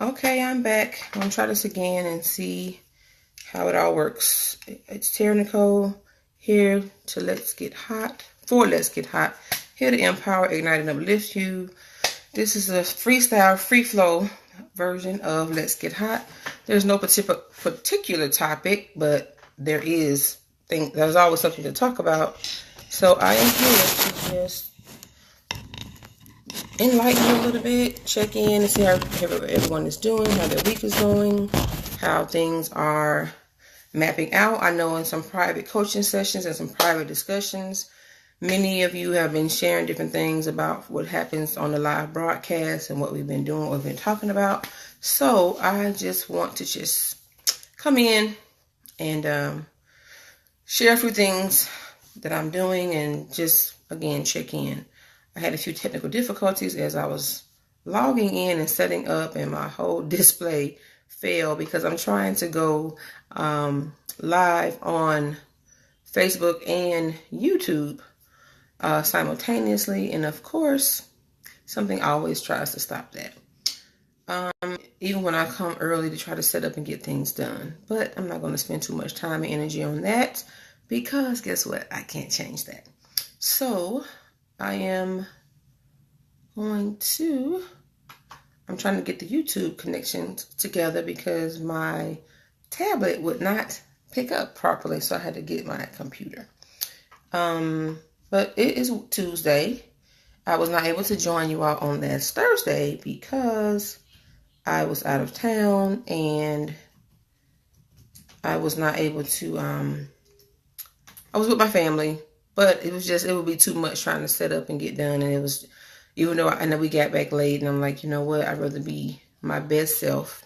Okay, I'm back. I'm gonna try this again and see how it all works. It's Tara Nicole here to Let's Get Hot, for Let's Get Hot, here to empower, ignite, and uplift you. This is a freestyle, free flow version of Let's Get Hot. There's no particular topic, but there's always something to talk about. So I am here to just enlighten you a little bit, check in and see how everyone is doing, how their week is going, how things are mapping out. I know in some private coaching sessions and some private discussions, many of you have been sharing different things about what happens on the live broadcast and what we've been doing, what we've been talking about. So I just want to just come in and share a few things that I'm doing and just, again, check in. I had a few technical difficulties as I was logging in and setting up, and my whole display failed because I'm trying to go live on Facebook and YouTube simultaneously, and of course, something always tries to stop that. Even when I come early to try to set up and get things done. But I'm not going to spend too much time and energy on that because guess what? I can't change that. So I am I'm trying to get the YouTube connection together because my tablet would not pick up properly, so I had to get my computer. But it is Tuesday. I was not able to join you all on last Thursday because I was out of town and I was not able to, I was with my family, but it would be too much trying to set up and get done. And it was, even though I know we got back late and I'm like, you know what, I'd rather be my best self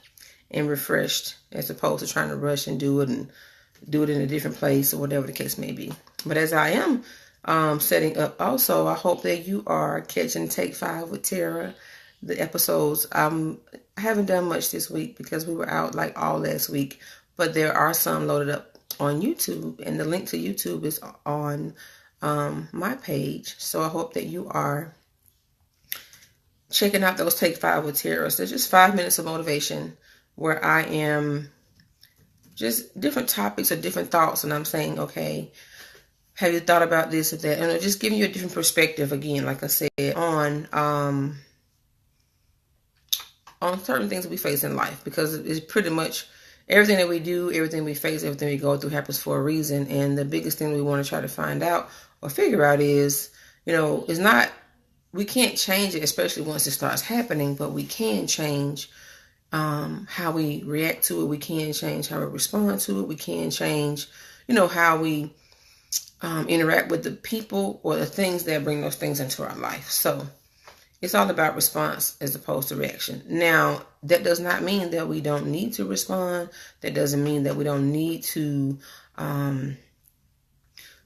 and refreshed as opposed to trying to rush and do it in a different place or whatever the case may be. But as I am setting up also, I hope that you are catching Take 5 with Tara, the episodes. I haven't done much this week because we were out like all last week, but there are some loaded up on YouTube, and the link to YouTube is on my page. So I hope that you are checking out those Take 5 with Tara. So it's just 5 minutes of motivation where I am just different topics or different thoughts, and I'm saying, okay, have you thought about this or that? And just giving you a different perspective, again, like I said, on certain things that we face in life, because it's pretty much everything that we do, everything we face, everything we go through happens for a reason. And the biggest thing we want to try to find out or figure out is, is not, we can't change it, especially once it starts happening, but we can change how we react to it. We can change how we respond to it. We can change, how we interact with the people or the things that bring those things into our life. So it's all about response as opposed to reaction. Now, that does not mean that we don't need to respond. That doesn't mean that we don't need to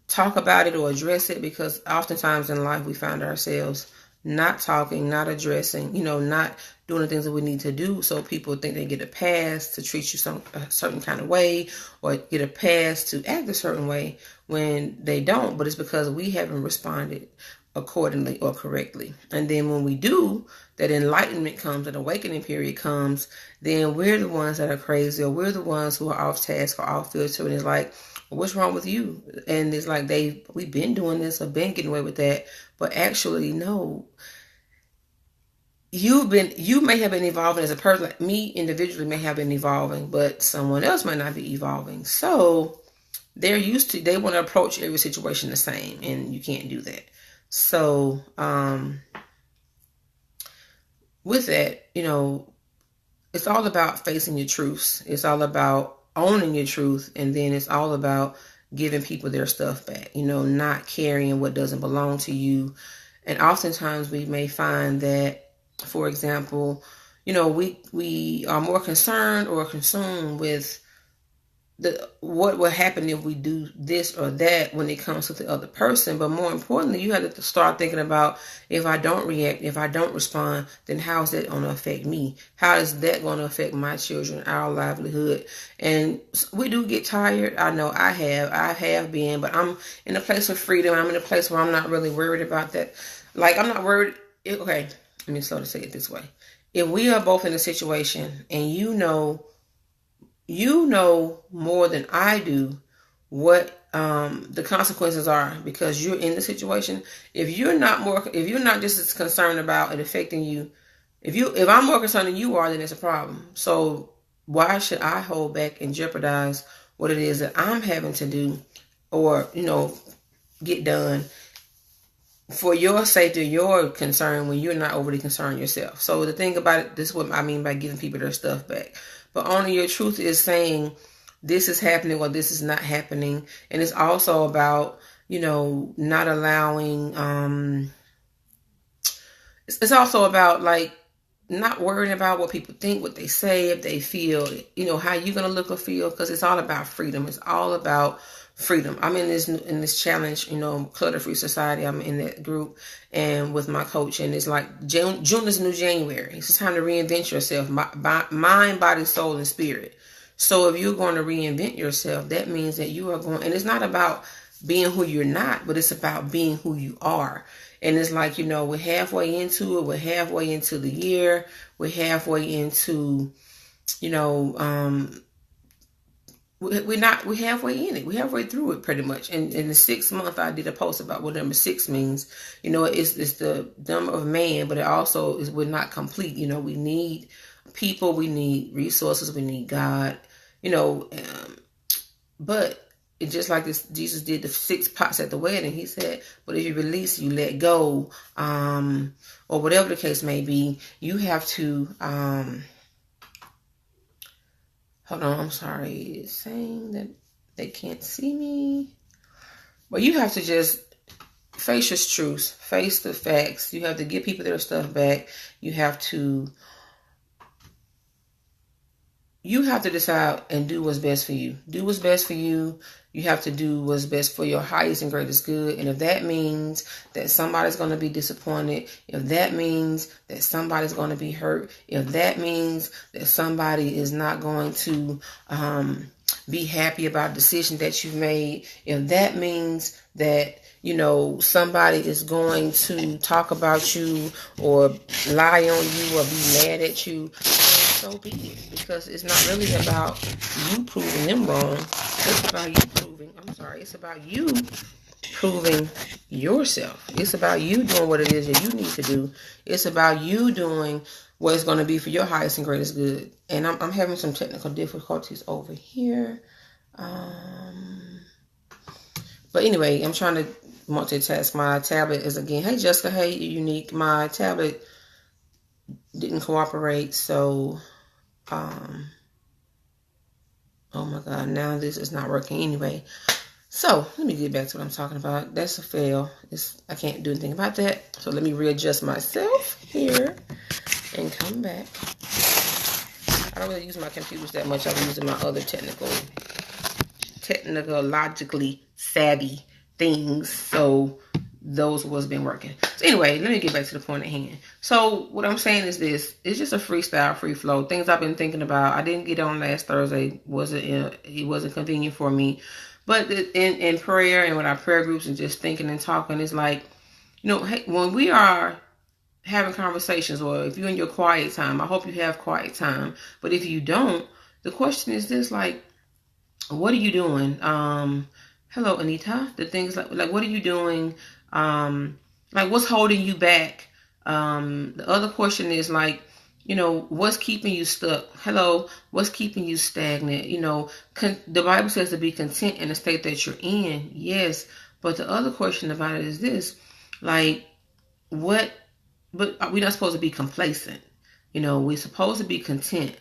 talk about it or address it, because oftentimes in life we find ourselves not talking, not addressing, not doing the things that we need to do. So people think they get a pass to treat you a certain kind of way or get a pass to act a certain way when they don't. But it's because we haven't responded accordingly or correctly. And then when we do, that enlightenment comes, that awakening period comes, then we're the ones that are crazy, or we're the ones who are off task or off filter. And it's like, well, what's wrong with you? And it's like, we've been doing this, or been getting away with that. But actually, no. You may have been evolving as a person. Like me individually may have been evolving, but someone else might not be evolving. So they want to approach every situation the same, and you can't do that. So, with that, it's all about facing your truths. It's all about owning your truth. And then it's all about giving people their stuff back, not carrying what doesn't belong to you. And oftentimes we may find that, for example, we are more concerned or consumed with what will happen if we do this or that when it comes to the other person. But more importantly, you have to start thinking about, if I don't react, if I don't respond, then how is that going to affect me? How is that going to affect my children, our livelihood? And we do get tired. I know I have been, but I'm in a place of freedom. I'm in a place where I'm not really worried about that. Like, I'm not worried. Okay, let me sort of say it this way. if we are both in a situation and you know more than I do what the consequences are because you're in the situation. If you're not just as concerned about it affecting you, if I'm more concerned than you are, then it's a problem. So why should I hold back and jeopardize what it is that I'm having to do or, get done for your safety or your concern when you're not overly concerned yourself? So the thing about it, this is what I mean by giving people their stuff back. But only your truth is saying this is happening or this is not happening. And it's also about, not allowing, it's also about like not worrying about what people think, what they say, if they feel, how you're going to look or feel, because it's all about freedom. It's all about freedom. I'm in this challenge, Clutter Free Society. I'm in that group and with my coach, and it's like June is new January. It's time to reinvent yourself, mind, body, soul, and spirit. So if you're going to reinvent yourself, that means that you are going, and it's not about being who you're not, but it's about being who you are. And it's like, we're halfway into it. We're halfway into the year. We're halfway into, we're halfway in it. We're halfway through it pretty much. And in the 6th month, I did a post about what number 6 means. It's the number of man, but it also is we're not complete. We need people, we need resources, we need God, but it's just like this, Jesus did the 6 pots at the wedding. He said, but if you release, you let go, or whatever the case may be, you have to, hold on, I'm sorry, it's saying that they can't see me. But you have to just face your truths, face the facts. You have to give people their stuff back. You have to decide and do what's best for you. Do what's best for you. You have to do what's best for your highest and greatest good. And if that means that somebody's going to be disappointed, if that means that somebody's going to be hurt, if that means that somebody is not going to be happy about a decision that you've made, if that means that, somebody is going to talk about you or lie on you or be mad at you, so be it. Because it's not really about you proving them wrong. It's about it's about you proving yourself. It's about you doing what it is that you need to do. It's about you doing what it's going to be for your highest and greatest good. And I'm having some technical difficulties over here. But anyway, I'm trying to multitask. My tablet is again, hey Jessica, hey Unique. My tablet didn't cooperate, so oh my God, now this is not working anyway. So let me get back to what I'm talking about. That's a fail. I can't do anything about that. So let me readjust myself here and come back. I don't really use my computers that much. I'm using my other technologically savvy things. So those was been working. So anyway, let me get back to the point at hand. So what I'm saying is this: it's just a freestyle, free flow. Things I've been thinking about. I didn't get on last Thursday. It wasn't convenient for me. But in prayer and with our prayer groups and just thinking and talking, it's like, hey, when we are having conversations, or if you're in your quiet time, I hope you have quiet time. But if you don't, the question is this: like, what are you doing? Hello, Anita. The things like what are you doing? Like what's holding you back? The other question is like, what's keeping you stuck? Hello, what's keeping you stagnant? The Bible says to be content in the state that you're in. Yes. But the other question about it is this, like but we're not supposed to be complacent. We're supposed to be content,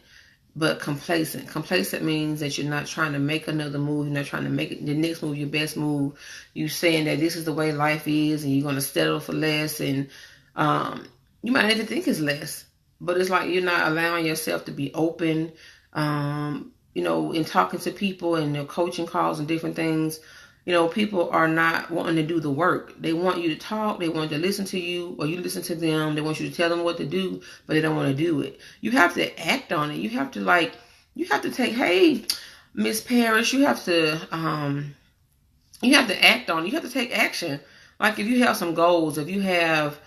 but complacent. Complacent means that you're not trying to make another move. You're not trying to make it the next move your best move. You're saying that this is the way life is and you're going to settle for less. And you might not even think it's less. But it's like you're not allowing yourself to be open, in talking to people and their coaching calls and different things. People are not wanting to do the work. They want you to talk. They want to listen to you, or you listen to them. They want you to tell them what to do, but they don't want to do it. You have to act on it. You have to take, hey, Miss Parrish, you have to act on it. You have to take action. Like if you have some goals, if you have,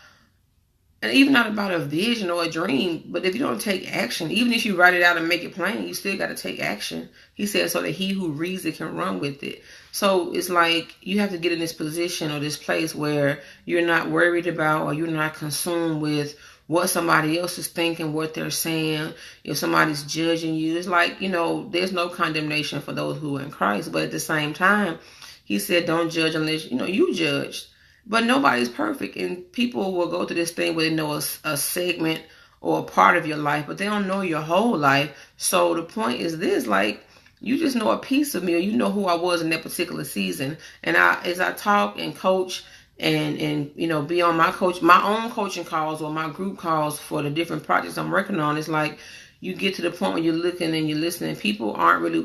And even not about a vision or a dream, but if you don't take action, even if you write it out and make it plain, you still got to take action. He said, so that he who reads it can run with it. So it's like you have to get in this position or this place where you're not worried about, or you're not consumed with what somebody else is thinking, what they're saying. If somebody's judging you, it's like, there's no condemnation for those who are in Christ. But at the same time, he said, don't judge unless, you judged. But nobody's perfect, and people will go through this thing where they know a segment or a part of your life, but they don't know your whole life. So the point is this, like, you just know a piece of me, or you know who I was in that particular season. And as I talk and coach and be on my own coaching calls or my group calls for the different projects I'm working on, it's like you get to the point where you're looking and you're listening. People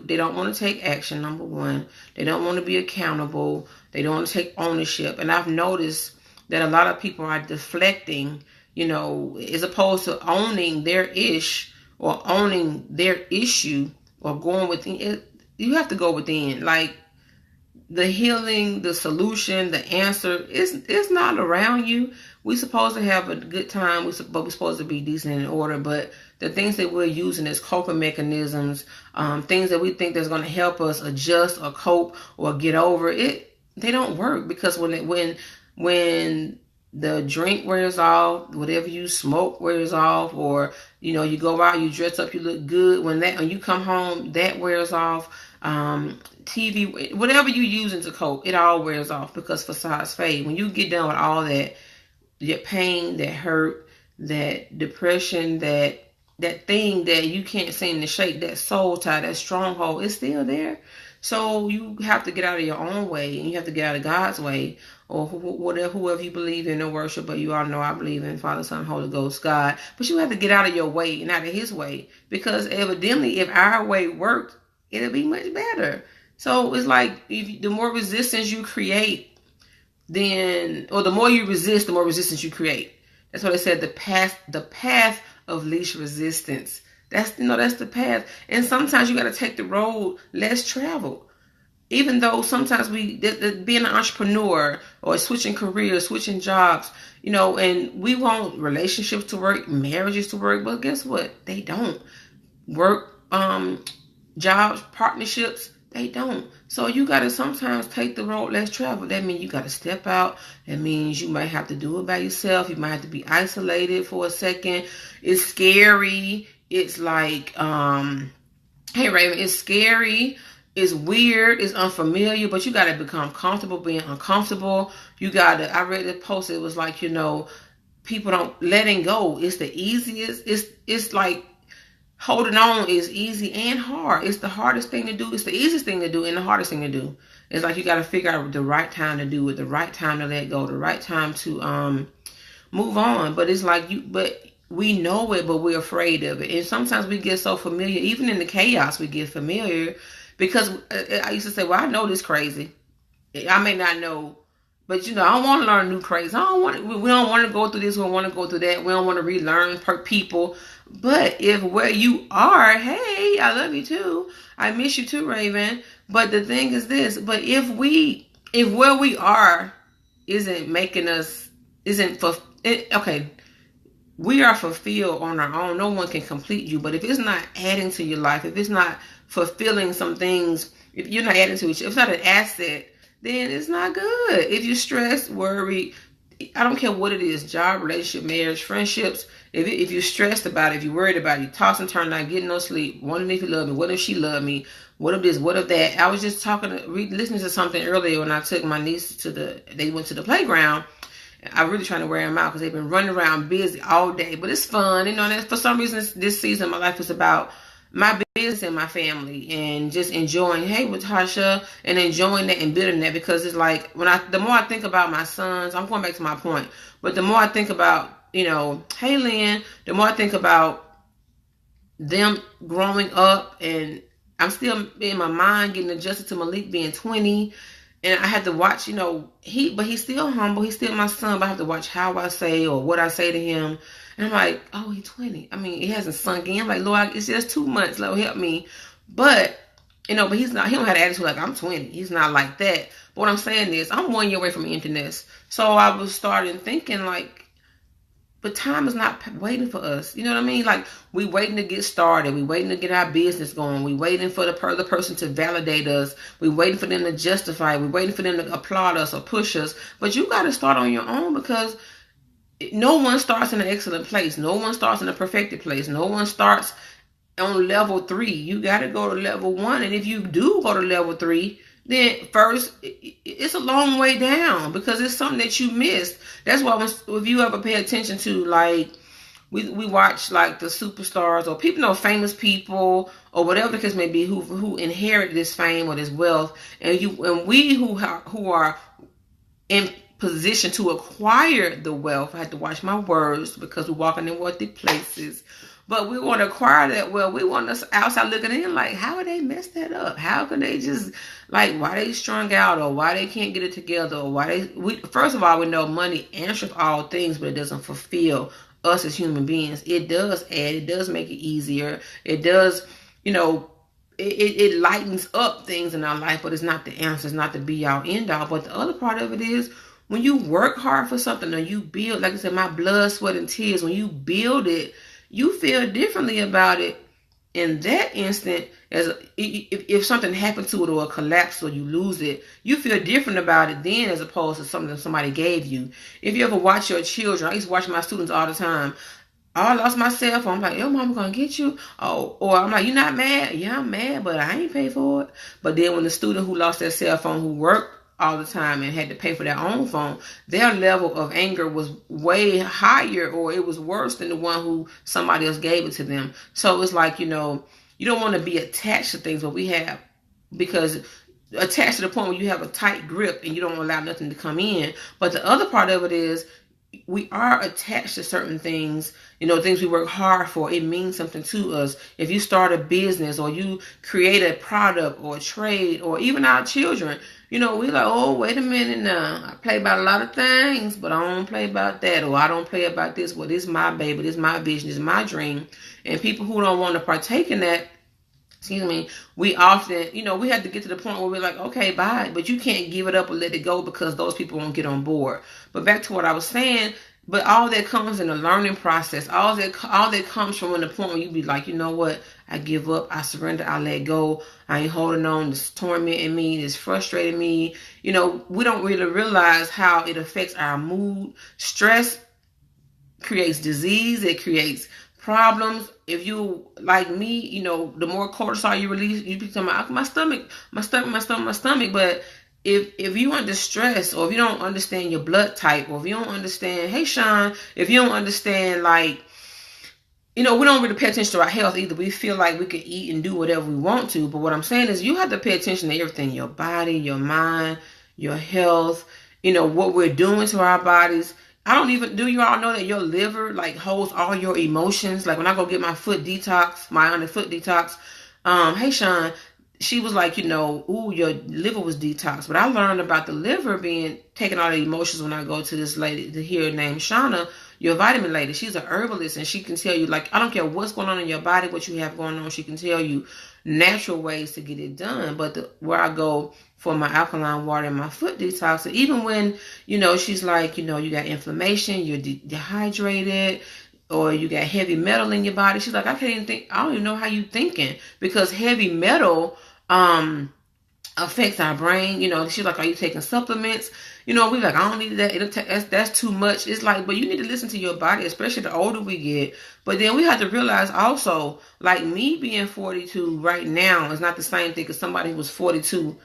they don't want to take action, number one. They don't want to be accountable. They don't want to take ownership. And I've noticed that a lot of people are deflecting, as opposed to owning their or owning their issue or going within it. You have to go within. Like, the healing, the solution, the answer is not around you. We're supposed to have a good time, but we're supposed to be decent and in order. But the things that we're using as coping mechanisms, things that we think that's going to help us adjust or cope or get over it, they don't work. Because when the drink wears off, whatever you smoke wears off, or you go out, you dress up, you look good, when you come home, that wears off. TV, whatever you're using to cope, it all wears off, because facades fade. When you get done with all that, that pain, that hurt, that depression, that thing that you can't seem to shake, that soul tie, that stronghold, is still there. So you have to get out of your own way, and you have to get out of God's way, or whoever you believe in or worship. But you all know I believe in Father, Son, Holy Ghost, God. But you have to get out of your way and out of his way, because evidently if our way worked, it'll be much better. So it's like, the more resistance you create, or the more you resist, the more resistance you create. That's what I said, the path of least resistance. That's the path. And sometimes you got to take the road less traveled. Even though sometimes being an entrepreneur or switching careers, switching jobs, and we want relationships to work, marriages to work, but guess what? They don't work. Jobs, partnerships, they don't. So you got to sometimes take the road less traveled. That means you got to step out. That means you might have to do it by yourself. You might have to be isolated for a second. It's scary. It's like, hey, Raven, it's scary. It's weird. It's unfamiliar, but you got to become comfortable being uncomfortable. I read the post. It was like, people don't letting go. It's the easiest. It's like, holding on is easy and hard. It's the hardest thing to do. It's the easiest thing to do and the hardest thing to do. It's like you got to figure out the right time to do it, the right time to let go, the right time to move on. But it's like but we know it, but we're afraid of it. And sometimes we get so familiar, even in the chaos, we get familiar, because I used to say, well, I know this crazy. I may not know, but I don't want to learn new crazy. We don't want to go through this. We don't want to go through that. We don't want to relearn people. But if where you are, hey, I love you too. I miss you too, Raven. But the thing is this, but if where we are isn't making us, okay, we are fulfilled on our own. No one can complete you. But if it's not adding to your life, if it's not fulfilling some things, if you're not adding to it, if it's not an asset, then it's not good. If you're stressed, worried, I don't care what it is, job, relationship, marriage, friendships, if you're stressed about it, if you're worried about it, you toss and turn, not getting no sleep, wondering if you love me, what if she loved me, what if this, what if that. I was just listening to something earlier when I took my niece they went to the playground. I'm really trying to wear them out because they've been running around busy all day, but it's fun. And for some reason, this season of my life is about my business and my family, and just enjoying, hey, with Tasha, and enjoying that and building that, because it's like, the more I think about my sons, I'm going back to my point, but the more I think about, hey, Lynn, the more I think about them growing up, and I'm still in my mind getting adjusted to Malik being 20, and I had to watch, but he's still humble, he's still my son, but I have to watch how I say or what I say to him. And I'm like, oh, he's 20. I mean, it hasn't sunk in. I'm like, Lord, it's just 2 months. Lord, help me. But, but he don't have the attitude like I'm 20. He's not like that. But what I'm saying is, I'm 1 year away from emptiness. So I was starting thinking, like, But time is not waiting for us. You know what I mean? Like, we waiting to get started. We waiting to get our business going. We waiting for the other person to validate us. We waiting for them to justify. We waiting for them to applaud us or push us. But you got to start on your own, because no one starts in an excellent place. No one starts in a perfected place. No one starts on level 3. You got to go to level 1. And if you do go to level 3, then first, it's a long way down, because it's something that you missed. That's why if you ever pay attention to, like, we watch like the superstars or people, know, famous people or whatever the case may be, who inherit this fame or this wealth, and we who are in position to acquire the wealth. I had to watch my words because we're walking in wealthy places. But we want to acquire that wealth. We want us outside looking in like, how would they mess that up? How can they just, like, why they strung out, or why they can't get it together, or why first of all, we know money answers all things, but it doesn't fulfill us as human beings. It does add, it does make it easier. It does, it lightens up things in our life, but it's not the answer. It's not the be all end all. But the other part of it is, when you work hard for something, or you build, like I said, my blood, sweat, and tears, when you build it, you feel differently about it in that instant. If something happened to it, or a collapse, or you lose it, you feel different about it then, as opposed to something somebody gave you. If you ever watch your children, I used to watch my students all the time. I lost my cell phone. I'm like, your mama gonna get you? Oh, or I'm like, you not mad? Yeah, I'm mad, but I ain't paid for it. But then when the student who lost their cell phone, who worked all the time and had to pay for their own phone, their level of anger was way higher, or it was worse than the one who somebody else gave it to them. So it's like, you don't want to be attached to things, but we have, because attached to the point where you have a tight grip and you don't allow nothing to come in. But the other part of it is, we are attached to certain things, things we work hard for. It means something to us. If you start a business, or you create a product or a trade, or even our children, we like, oh, wait a minute now. I play about a lot of things, but I don't play about that, or I don't play about this. Well, this is my baby, this is my vision, this is my dream. And people who don't want to partake in that, we often, we have to get to the point where we're like, okay, bye. But you can't give it up or let it go, because those people won't get on board. But back to what I was saying, but all that comes in a learning process. All that comes from the point where you be like, you know what? I give up. I surrender. I let go. I ain't holding on. This tormenting me. This frustrating me. We don't really realize how it affects our mood. Stress creates disease. It creates problems. If you, like me, the more cortisol you release, you become my stomach. But if you under stress, or if you don't understand your blood type, or if you don't understand, hey Sean, if you don't understand, like, we don't really pay attention to our health either. We feel like we can eat and do whatever we want to. But what I'm saying is, you have to pay attention to everything: your body, your mind, your health, what we're doing to our bodies. Do you all know that your liver, like, holds all your emotions? Like, when I go get my foot detox, my foot detox, hey Sean, she was like, ooh, your liver was detoxed. But I learned about the liver being taking all the emotions when I go to this lady here named Shauna, your vitamin lady. She's an herbalist, and she can tell you, like, I don't care what's going on in your body, what you have going on. She can tell you natural ways to get it done. But where I go for my alkaline water and my foot detox, and even when, she's like, you got inflammation, you're dehydrated, or you got heavy metal in your body. She's like, I don't even know how you thinking, because heavy metal affects our brain. She's like, are you taking supplements? We like, I don't need that. That's too much. It's like, but you need to listen to your body, especially the older we get. But then we have to realize also, like, me being 42 right now is not the same thing as somebody who was 42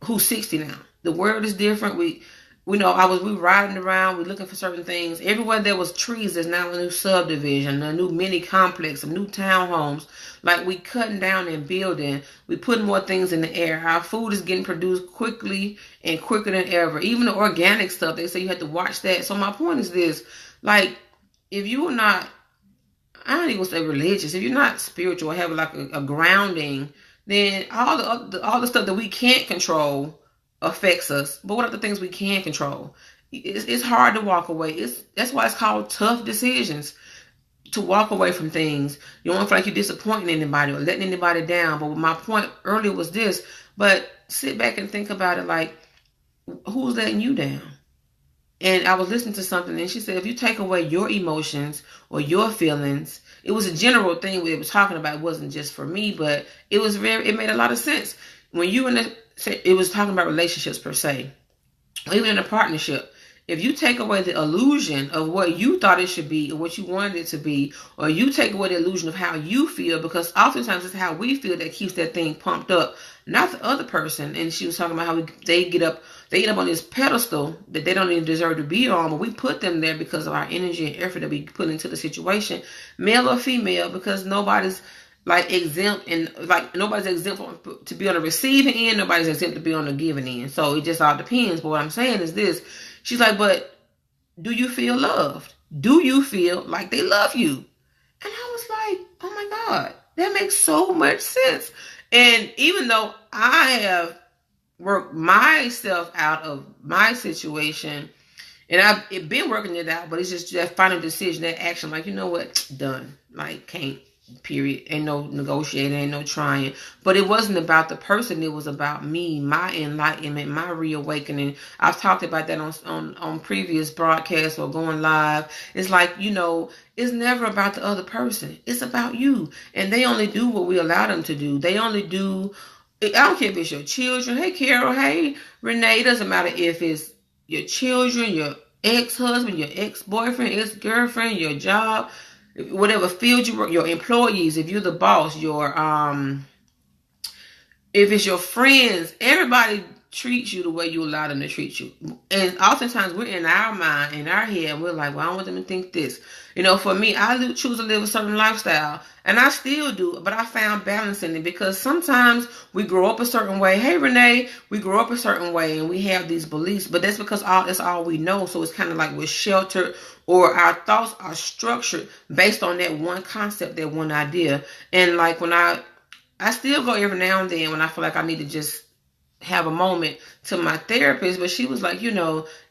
who's 60 now. The world is different. We riding around, we looking for certain things. Everywhere there was trees, there's now a new subdivision, a new mini complex, some new townhomes. Like, we cutting down and building. We putting more things in the air. Our food is getting produced quickly and quicker than ever. Even the organic stuff, they say you have to watch that. So my point is this: like, if you are not, I don't even say religious, if you're not spiritual, have like a grounding, then all the stuff that we can't control affects us. But what are the things we can control? It's hard to walk away. That's why it's called tough decisions, to walk away from things. You don't feel like you're disappointing anybody or letting anybody down. But my point earlier was this: but sit back and think about it, like, who's letting you down? And I was listening to something, and she said, if you take away your emotions or your feelings, it was a general thing we were talking about. It wasn't just for me, but it made a lot of sense. When you it was talking about relationships per se, or even in a partnership. If you take away the illusion of what you thought it should be or what you wanted it to be, or you take away the illusion of how you feel, because oftentimes it's how we feel that keeps that thing pumped up, not the other person. And she was talking about how they get up on this pedestal that they don't even deserve to be on, but we put them there because of our energy and effort that we put into the situation, male or female, because nobody's like exempt, and like nobody's exempt to be on the receiving end, nobody's exempt to be on the giving end. So it just all depends. But what I'm saying is this: she's like, but do you feel loved? Do you feel like they love you? And I was like, oh my God, that makes so much sense. And even though I have worked myself out of my situation, and I've been working it out, but it's just that final decision, that action, like, you know what, done. Like, can't, period. Ain't no negotiating, ain't no trying. But it wasn't about the person, it was about me, my enlightenment, my reawakening. I've talked about that on previous broadcasts or going live. It's like, it's never about the other person. It's about you. And they only do what we allow them to do. They only do, I don't care if it's your children. Hey, Carol. Hey, Renee. It doesn't matter if it's your children, your ex-husband, your ex-boyfriend, ex-girlfriend, your job, whatever field you work, your employees, if you're the boss, if it's your friends, everybody treats you the way you allow them to treat you. And oftentimes we're in our mind, in our head, we're like, well, I don't want them to think this. For me, I choose to live a certain lifestyle, and I still do, but I found balance in it, because sometimes we grow up a certain way. Hey, Renee, we grow up a certain way and we have these beliefs, but that's because that's all we know. So it's kind of like we're sheltered, or our thoughts are structured based on that one concept, that one idea. And like when I still go every now and then when I feel like I need to just have a moment to my therapist, but she was like,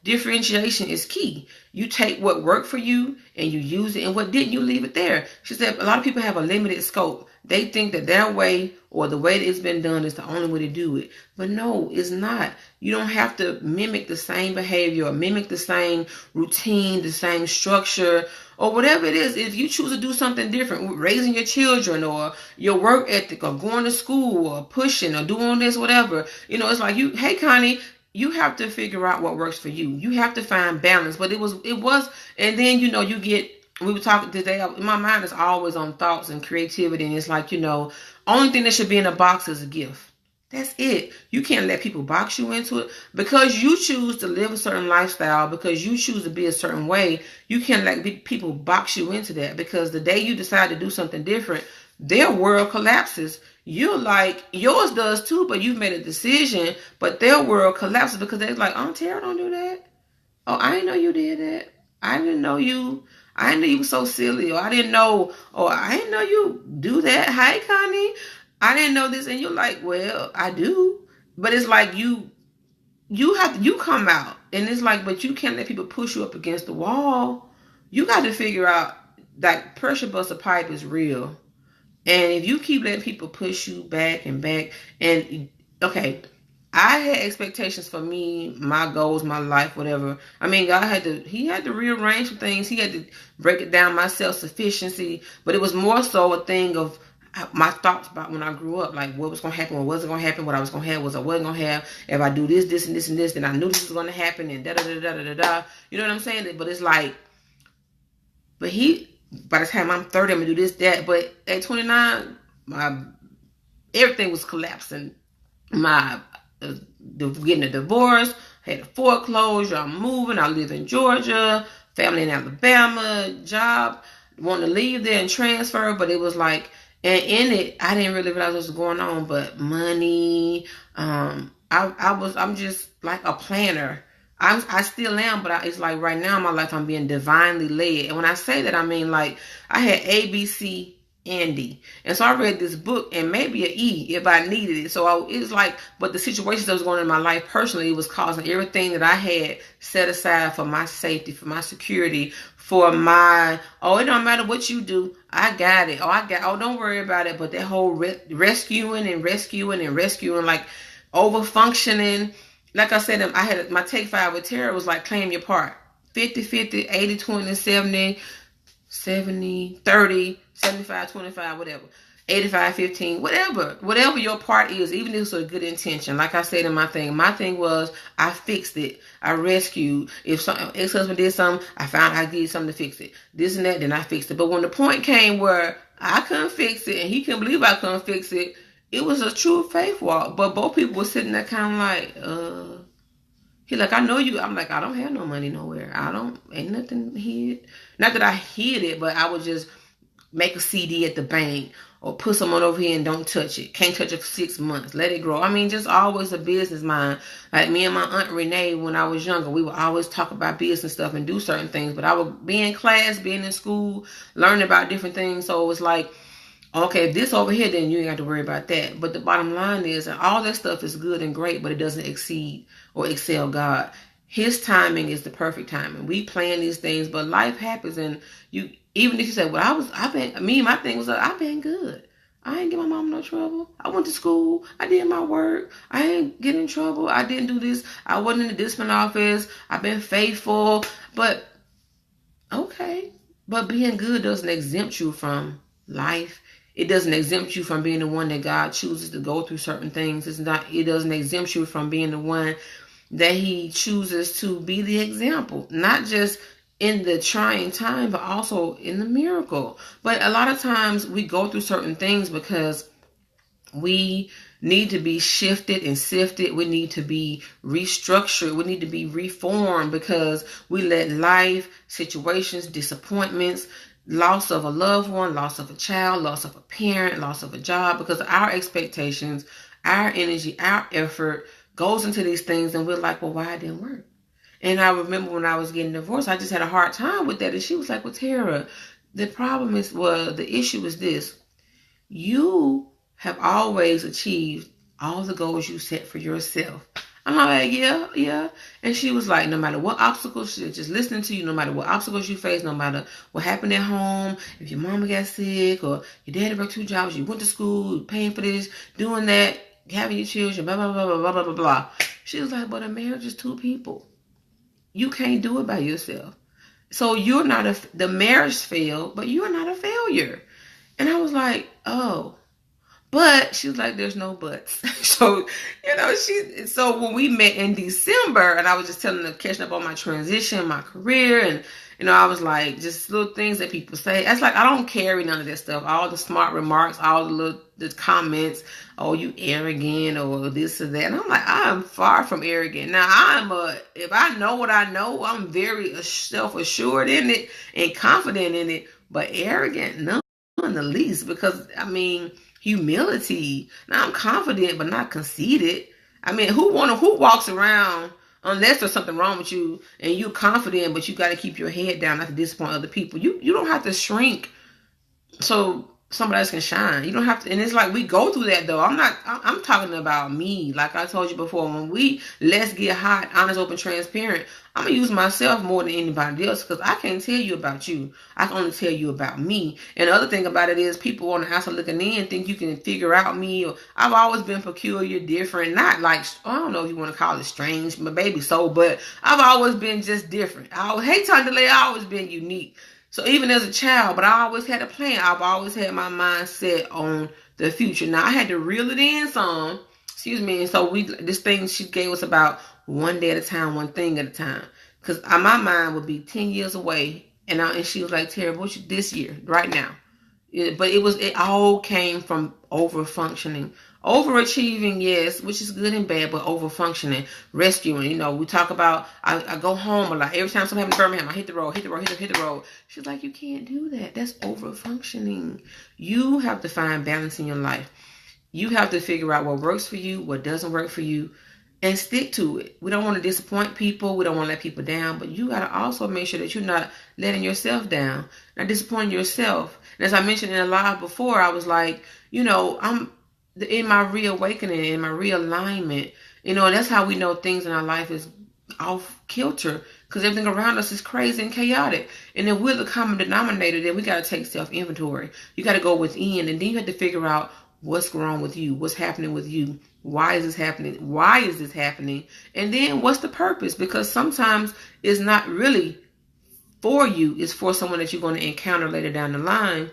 differentiation is key. You take what worked for you and you use it, and what didn't, you leave it there. She said a lot of people have a limited scope. They think that their way or the way that it's been done is the only way to do it. But no, it's not. You don't have to mimic the same behavior or mimic the same routine, the same structure, or whatever it is. If you choose to do something different, raising your children or your work ethic or going to school or pushing or doing this, whatever, it's like hey, Connie, you have to figure out what works for you. You have to find balance. But it was, and then, we were talking today, my mind is always on thoughts and creativity. And it's like, only thing that should be in a box is a gift. That's it. You can't let people box you into it. Because you choose to live a certain lifestyle, because you choose to be a certain way, you can't let people box you into that. Because the day you decide to do something different, their world collapses. You're like, yours does too, but you've made a decision, but their world collapses because they're like, oh, Tara, don't do that. Oh, I didn't know you did that. I didn't know you were so silly. Or I didn't know you do that. Hi, Connie. I didn't know this. And you're like, well, I do. But it's like you come out, and it's like, but you can't let people push you up against the wall. You got to figure out that pressure buster pipe is real. And if you keep letting people push you back and back, and okay, I had expectations for me, my goals, my life, whatever. I mean, God he had to rearrange some things. He had to break it down, my self-sufficiency. But it was more so a thing of my thoughts about when I grew up, like what was going to happen, what wasn't going to happen, what I was going to have, what I wasn't going to have. If I do this, this, and this, and this, then I knew this was going to happen, and da-da-da-da-da-da. You know what I'm saying? But it's like, by the time I'm 30, I'm going to do this, that. But at 29, everything was collapsing. Getting a divorce, had a foreclosure, I'm moving, I live in Georgia, family in Alabama, job, wanting to leave there and transfer. But it was like, and in it, I didn't really realize what was going on, but money, I'm just like a planner. I still am, but it's like right now in my life, I'm being divinely led. And when I say that, I mean like I had A, B, C, and D. And so I read this book, and maybe an E if I needed it. So it was like, but the situations that was going on in my life personally, it was causing everything that I had set aside for my safety, for my security, for my, it don't matter what you do, I got it. Don't worry about it. But that whole rescuing, like over functioning, like I said, I had my take 5 with Tara was like claim your part. 50-50, 80-20, 70-30, 75-25, whatever. 85-15, whatever your part is, even if it's a good intention. Like I said in my thing was I fixed it. I rescued. If some ex-husband did something, I found I did something to fix it. This and that, then I fixed it. But when the point came where I couldn't fix it and he couldn't believe I couldn't fix it, it was a true faith walk. But both people were sitting there kind of like, he like, I know you. I'm like, I don't have no money nowhere. Ain't nothing hid. Not that I hid it, but I would just make a CD at the bank or put someone over here and don't touch it. Can't touch it for 6 months. Let it grow. I mean, just always a business mind. Like me and my Aunt Renee, when I was younger, we would always talk about business stuff and do certain things. But I would be in class, being in school, learning about different things. So it was like, okay, if this over here, then you ain't got to worry about that. But the bottom line is that all that stuff is good and great, but it doesn't exceed or excel God. His timing is the perfect timing. We plan these things, but life happens, and you, even if you say, well, my thing was, I've been good. I ain't give my mom no trouble. I went to school. I did my work. I ain't get in trouble. I didn't do this. I wasn't in the discipline office. I've been faithful. But, okay. But being good doesn't exempt you from life. It doesn't exempt you from being the one that God chooses to go through certain things. It doesn't exempt you from being the one that he chooses to be the example, not just in the trying time, but also in the miracle. But a lot of times we go through certain things because we need to be shifted and sifted. We need to be restructured. We need to be reformed because we let life, situations, disappointments, loss of a loved one, loss of a child, loss of a parent, loss of a job, because our expectations, our energy, our effort goes into these things, and we're like, well, why it didn't work? And I remember when I was getting divorced, I just had a hard time with that. And she was like, well, Tara, the issue is this. You have always achieved all the goals you set for yourself. I'm like, yeah. And she was like, no matter what obstacles, just listening to you, no matter what obstacles you face, no matter what happened at home, if your mama got sick or your daddy worked 2 jobs, you went to school, paying for this, doing that, having your children, blah, blah, blah, blah, blah, blah, blah, blah. She was like, but a marriage is 2 people. You can't do it by yourself. So the marriage failed, but you're not a failure. And I was like, oh. But she was like, there's no buts. So, so when we met in December, and I was just telling her, catching up on my transition, my career, and, I was like, just little things that people say. It's like, I don't carry none of that stuff. All the smart remarks, all the comments, oh, you arrogant, or this or that. And I'm like, I am far from arrogant. Now, if I know what I know, I'm very self-assured in it and confident in it, but arrogant, none the least, because, humility. Now I'm confident, but not conceited. Who walks around, unless there's something wrong with you and you're confident, but you got to keep your head down not to disappoint other people. You don't have to shrink so somebody else can shine. You don't have to. And it's like, we go through that though. I'm talking about me. Like I told you before, let's get hot, honest, open, transparent. I'm going to use myself more than anybody else, because I can't tell you about you. I can only tell you about me. And the other thing about it is, people on the outside looking in think you can figure out me. Or I've always been peculiar, different, not like, I don't know if you want to call it strange, but maybe so, but I've always been just different. I've always been unique. So even as a child, but I always had a plan. I've always had my mind set on the future. Now I had to reel it in some, and so this thing she gave us about one day at a time, one thing at a time. Because my mind would be 10 years away. And she was like, Tara, what's this year, right now? But it all came from over-functioning. Overachieving, yes, which is good and bad, but over-functioning, rescuing. We talk about, I go home a lot. Every time something happens in Birmingham, I hit the road. She's like, you can't do that. That's over-functioning. You have to find balance in your life. You have to figure out what works for you, what doesn't work for you, and stick to it. We don't want to disappoint people. We don't want to let people down. But you got to also make sure that you're not letting yourself down, not disappointing yourself. And as I mentioned in a live before, I was like, I'm in my reawakening, in my realignment. And that's how we know things in our life is off kilter, because everything around us is crazy and chaotic. And then we're the common denominator. Then we got to take self-inventory. You got to go within, and then you have to figure out what's wrong with you, what's happening with you. Why is this happening? Why is this happening? And then what's the purpose? Because sometimes it's not really for you. It's for someone that you're going to encounter later down the line.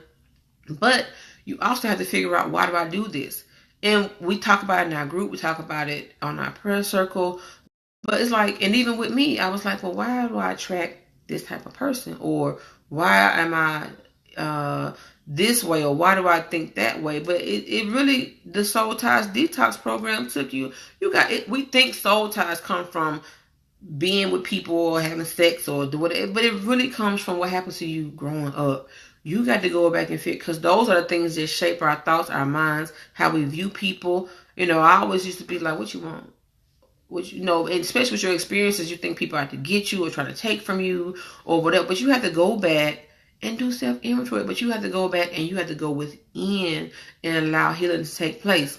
But you also have to figure out, why do I do this? And we talk about it in our group. We talk about it on our prayer circle. But it's like, and even with me, I was like, well, why do I attract this type of person? Or why am I this way? Or why do I think that way? But it really, the Soul Ties Detox program took you got it. We think soul ties come from being with people or having sex or do whatever, but it really comes from what happens to you growing up. You got to go back and fix, because those are the things that shape our thoughts, our minds, how we view people. You know, I always used to be like, what you want? Which, you know, and especially with your experiences, you think people have to get you or try to take from you or whatever. But you have to go back and do self-inventory. But you have to go back and you have to go within and allow healing to take place.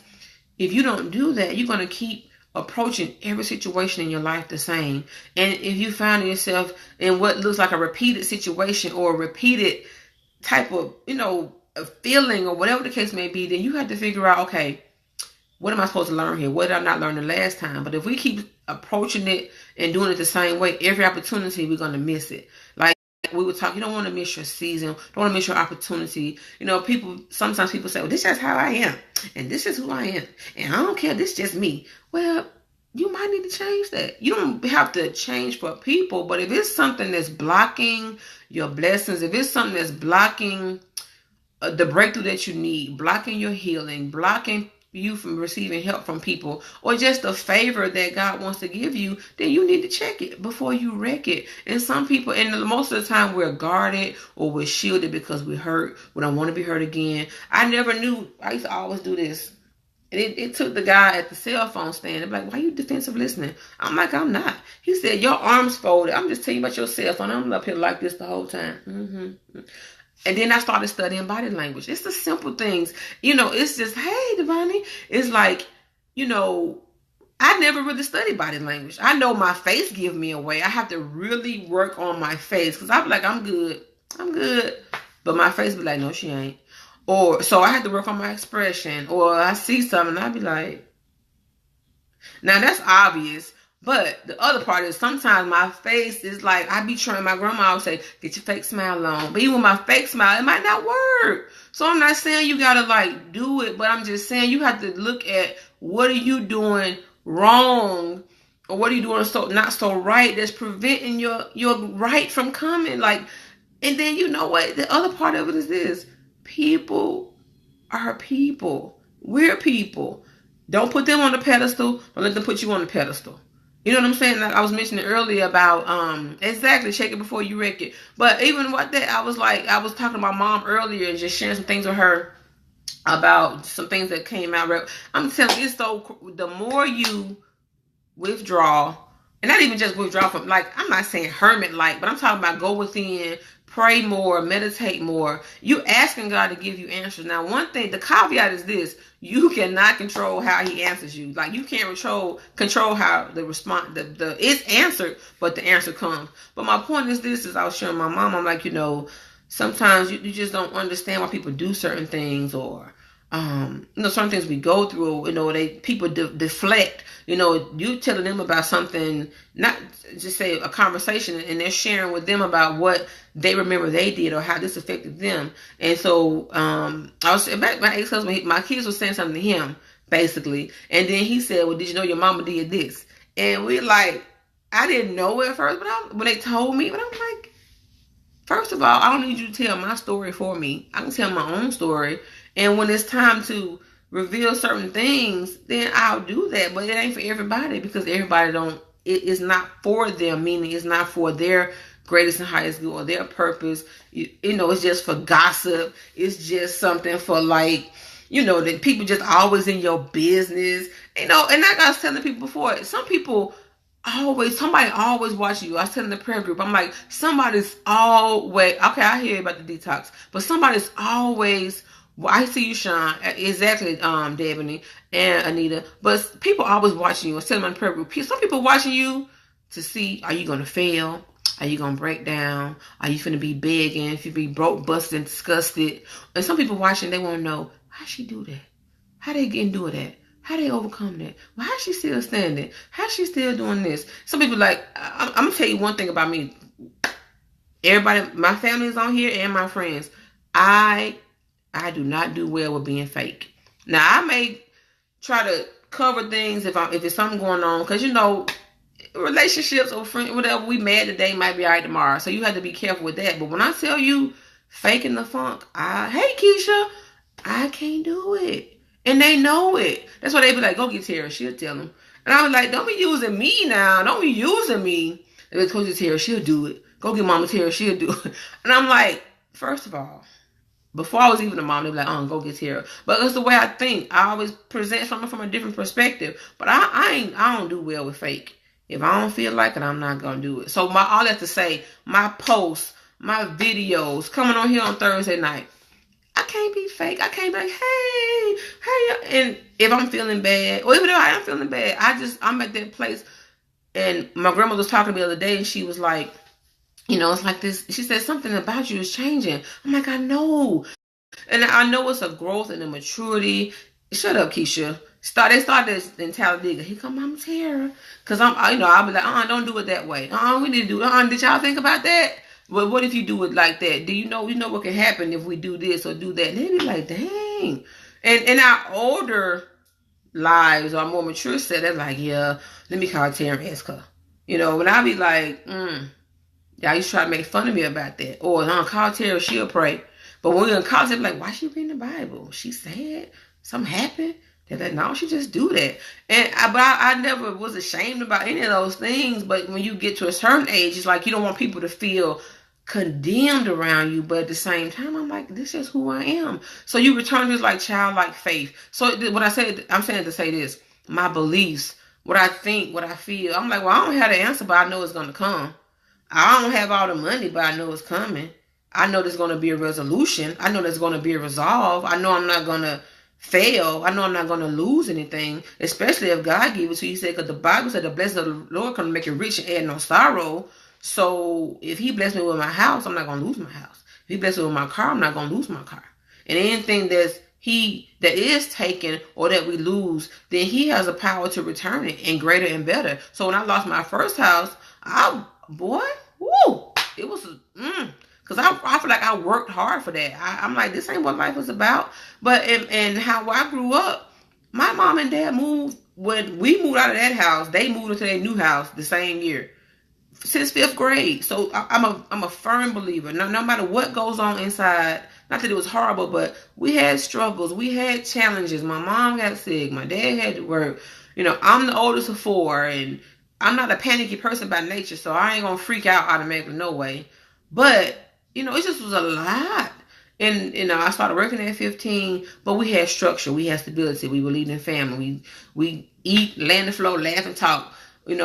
If you don't do that, you're going to keep approaching every situation in your life the same. And if you find yourself in what looks like a repeated situation or a repeated type of, you know, a feeling or whatever the case may be, then you have to figure out, okay, what am I supposed to learn here? What did I not learn the last time? But if we keep approaching it and doing it the same way, every opportunity, we're going to miss it. Like we were talking, you don't want to miss your season. Don't want to miss your opportunity. You know, sometimes people say, well, this is how I am. And this is who I am. And I don't care. This is just me. Well, you might need to change that. You don't have to change for people. But if it's something that's blocking your blessings, if it's something that's blocking the breakthrough that you need, blocking your healing, blocking you from receiving help from people, or just a favor that God wants to give you, then you need to check it before you wreck it. And some people, and most of the time, we're guarded or we're shielded because we're hurt. We don't want to be hurt again. I never knew. I used to always do this. And it took the guy at the cell phone stand. They're like, why are you defensive listening? I'm like, I'm not. He said, your arms folded. I'm just telling you about your cell phone. I'm up here like this the whole time. And then I started studying body language. It's the simple things. You know, it's just, hey, Devani. It's like, you know, I never really studied body language. I know my face gives me away. I have to really work on my face. Because I'm like, I'm good. But my face be like, no, she ain't. Or, so I have to work on my expression. Or I see something and I be like, now that's obvious. But the other part is sometimes my face is like, I be trying, my grandma would say, get your fake smile on. But even with my fake smile, it might not work. So I'm not saying you got to like do it, but I'm just saying you have to look at what are you doing wrong or what are you doing so not so right that's preventing your right from coming. Like, and then you know what? The other part of it is this. People are people. We're people. Don't put them on the pedestal. Don't let them put you on the pedestal. You know what I'm saying? Like I was mentioning earlier about exactly, shake it before you wreck it. But even what that, I was talking to my mom earlier and just sharing some things with her about some things that came out. I'm telling you, the more you withdraw, and not even just withdraw from, like, I'm not saying hermit-like, but I'm talking about go within, pray more, meditate more. You asking God to give you answers. Now, one thing, the caveat is this: you cannot control how He answers you. Like you can't control how the response, it's answered, but the answer comes. But my point is this: is I was showing my mom, I'm like, you know, sometimes you just don't understand why people do certain things, or you know, certain things we go through. You know, people deflect. You know, you telling them about something, not just say a conversation, and they're sharing with them about what they remember they did or how this affected them. And so I was back, my ex-husband, my kids were saying something to him basically, and then he said, well, did you know your mama did this? And we like, I didn't know at first, but when they told me, but I'm like, first of all, I don't need you to tell my story for me. I can tell my own story. And when it's time to reveal certain things, then I'll do that. But it ain't for everybody, because everybody it is not for them, meaning it's not for their greatest and highest good or their purpose. You know, it's just for gossip. It's just something for, like, you know, that people just always in your business. You know, and like I was telling people before, somebody always watching you. I was telling the prayer group, I'm like, somebody's always, okay, I hear about the detox, but somebody's always, well, I see you, Sean. Exactly, Debony and Anita. But people always watching you. I was telling my prayer group, some people watching you to see, are you going to fail? Are you going to break down? Are you going to be begging? If you be broke, busted, and disgusted? And some people watching, they want to know, how'd she do that? How they get into that? How they overcome that? Well, how's she still standing? How's she still doing this? Some people like, I'm going to tell you one thing about me. Everybody, my family is on here and my friends. I do not do well with being fake. Now, I may try to cover things if it's something going on. Because, relationships or friends, whatever, we mad today might be all right tomorrow. So you have to be careful with that. But when I tell you faking the funk, hey, Keisha, I can't do it. And they know it. That's why they be like, go get Tara. She'll tell them. And I was like, don't be using me now. Don't be using me. They be like, go get Tara. She'll do it. Go get Mama Tara. She'll do it. And I'm like, first of all, before I was even a mom, they be like, oh, go get Tara. But that's the way I think. I always present something from a different perspective. But I don't do well with fake. If I don't feel like it, I'm not going to do it. So all that to say, my posts, my videos, coming on here on Thursday night, I can't be fake. I can't be like, hey. And if I'm feeling bad, or even though I am feeling bad, I'm at that place. And my grandmother was talking to me the other day, and she was like, it's like this. She said, something about you is changing. I'm like, I know. And I know it's a growth and a maturity. Shut up, Keisha. They started this in Talladega. Here come Mama Tara. Because I'll be like, don't do it that way. We need to do it. Did y'all think about that? Well, what if you do it like that? Do you know what can happen if we do this or do that? And they be like, dang. And in our older lives or more mature set, they're like, yeah, let me call Tara and ask her. When I be like, y'all used to try to make fun of me about that. Or call Tara, she'll pray. But when we're in college, they're like, why she reading the Bible? She sad? Something happened? They're like, no, she just do that. But I never was ashamed about any of those things. But when you get to a certain age, it's like you don't want people to feel condemned around you. But at the same time, I'm like, this is who I am. So you return to this like childlike faith. So what I'm saying to say this, my beliefs, what I think, what I feel. I'm like, well, I don't have the answer, but I know it's going to come. I don't have all the money, but I know it's coming. I know there's going to be a resolution. I know there's going to be a resolve. I know I'm not going to fail. I know I'm not going to lose anything, especially if God gives it to you. He said, because the Bible said the blessing of the Lord can make you rich and add no sorrow. So if he blessed me with my house, I'm not going to lose my house. If he blessed me with my car, I'm not going to lose my car. And anything that is taken or that we lose, then he has the power to return it and greater and better. So when I lost my first house, it was because I feel like I worked hard for that. I'm like, this ain't what life is about. But and how I grew up, my mom and dad moved. When we moved out of that house, they moved into their new house the same year, since 5th grade. So I'm a firm believer. No matter what goes on inside, not that it was horrible, but we had struggles, we had challenges. My mom got sick, my dad had to work. I'm the oldest of 4, and I'm not a panicky person by nature, so I ain't gonna freak out automatically, no way. But it just was a lot. And I started working at 15, but we had structure, we had stability, we believed in family, we eat, lay on the floor, laugh and talk. It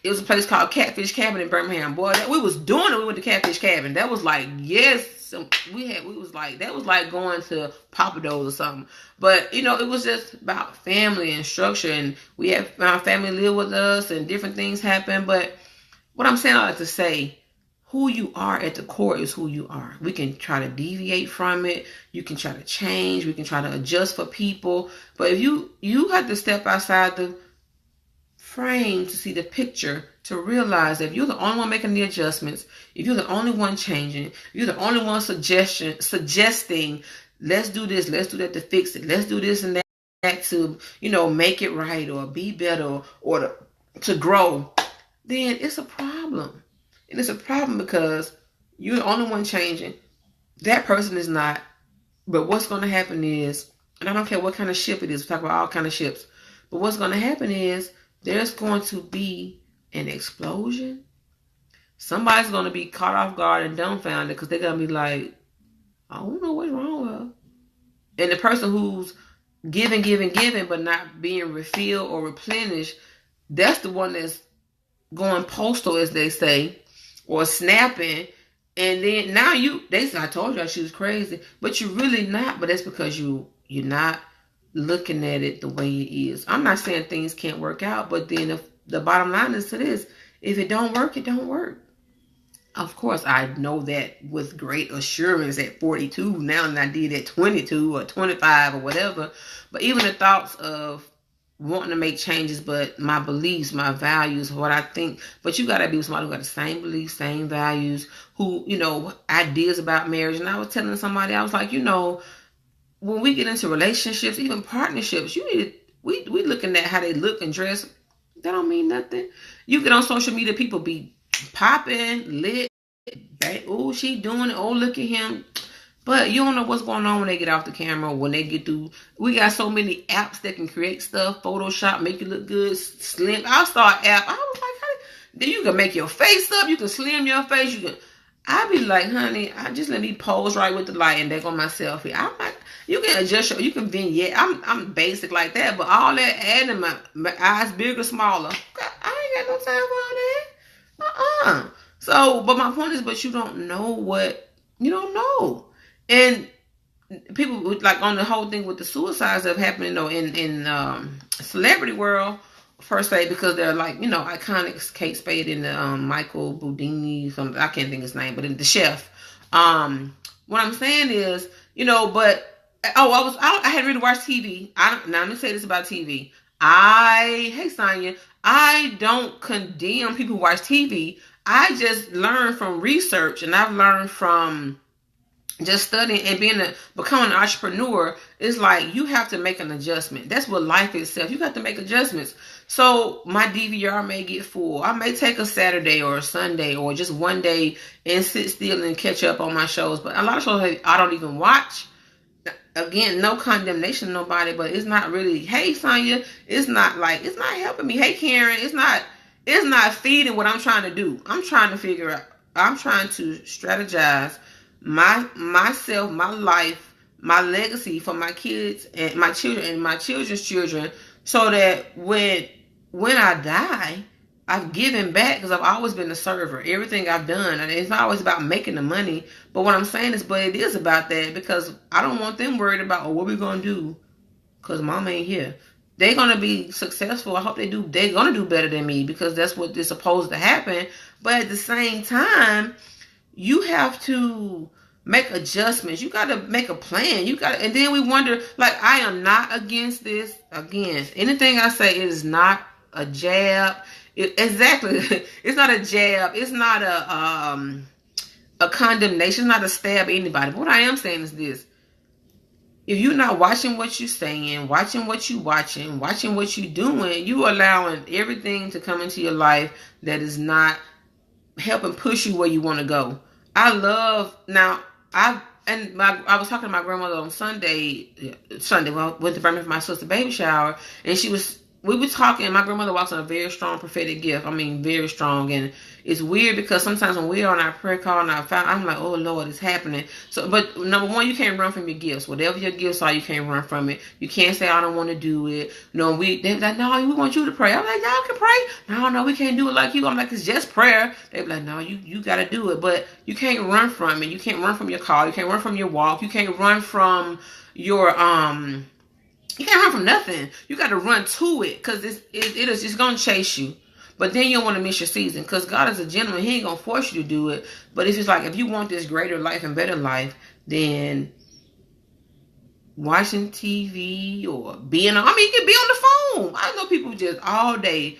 was a place called Catfish Cabin in Birmingham. Boy, we was doing it. We went to Catfish Cabin. That was like, yes, that was like going to Papados or something. But it was just about family and structure, and we had our family live with us, and different things happen. But what I'm saying, I like to say, who you are at the core is who you are. We can try to deviate from it. You can try to change. We can try to adjust for people. But if you have to step outside the frame to see the picture, to realize that if you're the only one making the adjustments, if you're the only one changing, if you're the only one suggesting, let's do this, let's do that to fix it, let's do this and that to, make it right or be better or to grow, then it's a problem. And it's a problem because you're the only one changing. That person is not. But what's going to happen is, and I don't care what kind of ship it is, we talk about all kind of ships, but what's going to happen is there's going to be an explosion. Somebody's going to be caught off guard and dumbfounded because they're going to be like, I don't know what's wrong with her. And the person who's giving, but not being refilled or replenished, that's the one that's going postal, as they say, or snapping. And then now they say, I told y'all she was crazy, but you're really not. But that's because you're not looking at it the way it is. I'm not saying things can't work out, but then if the bottom line is to this, if it don't work, it don't work. Of course, I know that with great assurance at 42 now than I did at 22 or 25 or whatever. But even the thoughts of wanting to make changes, but my beliefs, my values, what I think. But you got to be with somebody who got the same beliefs, same values, who, ideas about marriage. And I was telling somebody, I was like, when we get into relationships, even partnerships, we looking at how they look and dress. That don't mean nothing. You get on social media, people be popping, lit, oh, she doing it, oh, look at him. But you don't know what's going on when they get off the camera, when they get through. We got so many apps that can create stuff, Photoshop, make you look good, slim. I'll start app. I was like, then you can make your face up, you can slim your face, you can. I be like, honey, just let me pose right with the light and there go my selfie. I'm like, you can adjust you can vignette. I'm basic like that, but all that adding my eyes bigger, smaller. I ain't got no time for all that. So, but my point is, but you don't know what you don't know. And people like on the whole thing with the suicides that happening, in celebrity world, per se, because they're like, iconic. Kate Spade and the Michael Boudini, I can't think his name, but in the chef. What I'm saying is, but I had really watched TV. Now let me say this about TV. Hey Sonya, I don't condemn people who watch TV. I just learn from research, and I've learned from just studying and becoming an entrepreneur. Is like you have to make an adjustment. That's what life itself. You have to make adjustments. So my DVR may get full. I may take a Saturday or a Sunday or just one day and sit still and catch up on my shows. But a lot of shows I don't even watch. Again, no condemnation to nobody, but it's not really, hey Sonya, it's not helping me. Hey Karen, it's not feeding what I'm trying to do. I'm trying to strategize myself, my life, my legacy for my kids and my children and my children's children, so that when I die, I've given back, because I've always been a server. Everything I've done, and it's not always about making the money. But what I'm saying is, but it is about that, because I don't want them worried about, what we gonna do, because mom ain't here. They're gonna be successful. I hope they do. They're gonna do better than me, because that's what is supposed to happen. But at the same time, you have to make adjustments. You got to make a plan. And then we wonder, like, I am not against this. Again, anything I say is not a jab. Exactly. It's not a jab. It's not a condemnation. It's not a stab at anybody. But what I am saying is this. If you're not watching what you're saying, watching what you're watching what you're doing, you allowing everything to come into your life that is not helping push you where you want to go. I was talking to my grandmother on Sunday when I went to Birmingham for my sister's baby shower, and we were talking, and my grandmother walks on a very strong prophetic gift. I mean, very strong. And it's weird because sometimes when we're on our prayer call and I'm like, oh Lord, it's happening. So, but number one, you can't run from your gifts. Whatever your gifts are, you can't run from it. You can't say, I don't want to do it. No, they're like, no, we want you to pray. I'm like, y'all can pray. No, we can't do it like you. I'm like, it's just prayer. They're like, no, you got to do it. But you can't run from it. You can't run from your call. You can't run from your walk. You can't run from your, you can't run from nothing. You got to run to it, because it is just going to chase you. But then you don't want to miss your season, because God is a gentleman. He ain't going to force you to do it. But it's just like, if you want this greater life and better life, then watching TV or you can be on the phone. I know people just all day.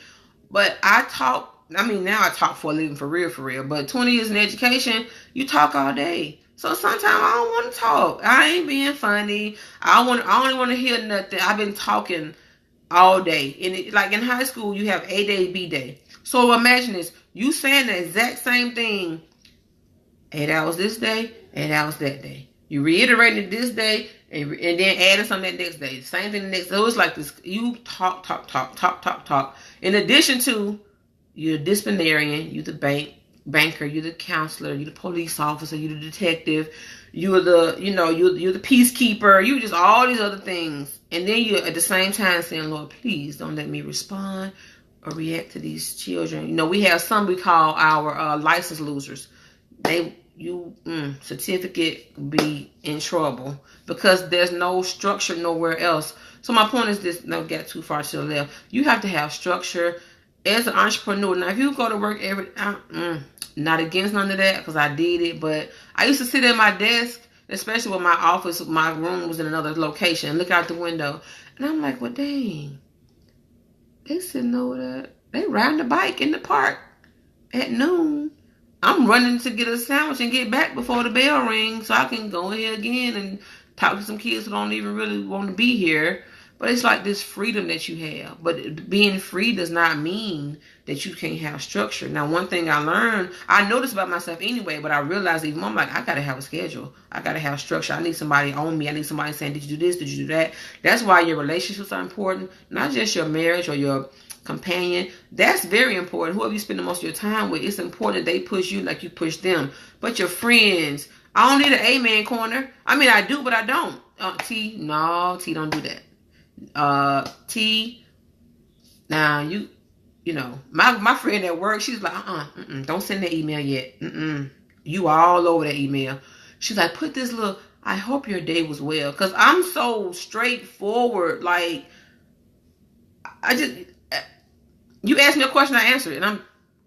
But now I talk for a living, for real. But 20 years in education, you talk all day. So sometimes I don't want to talk. I ain't being funny. I don't want to hear nothing. I've been talking all day. And like in high school, you have A day, B day. So imagine this. You saying the exact same thing 8 hours this day, 8 hours that day. You reiterating it this day, and then adding something that next day. Same thing the next day. So it's like this. You talk. In addition to, you're a disciplinarian, you're the banker, you're the counselor, you're the police officer, you're the detective, you're the peacekeeper, you just all these other things. And then you're at the same time saying, Lord, please don't let me respond or react to these children. We have some we call our license losers. Certificate be in trouble because there's no structure nowhere else. So my point is this, don't get too far to the left. You have to have structure as an entrepreneur. Now, if you go to work not against none of that, because I did it, but I used to sit at my desk, especially when my room was in another location, look out the window, and I'm like, well, dang, They sitting over there. They riding the bike in the park at noon. I'm running to get a sandwich and get back before the bell rings so I can go here again and talk to some kids who don't even really want to be here. But it's like this freedom that you have. But being free does not mean that you can't have structure. Now, one thing I learned, I noticed about myself anyway, but I realized even more, I'm like, I got to have a schedule. I got to have structure. I need somebody on me. I need somebody saying, did you do this? Did you do that? That's why your relationships are important. Not just your marriage or your companion. That's very important. Whoever you spend the most of your time with, it's important they push you like you push them. But your friends, I don't need an amen corner. I mean, I do, but I don't. T, no, T, don't do that. T, now you know, my friend at work, she's like, don't send that email yet. You all over that email. She's like, put this little, I hope your day was well. Because I'm so straightforward. Like, you asked me a question, I answered it. And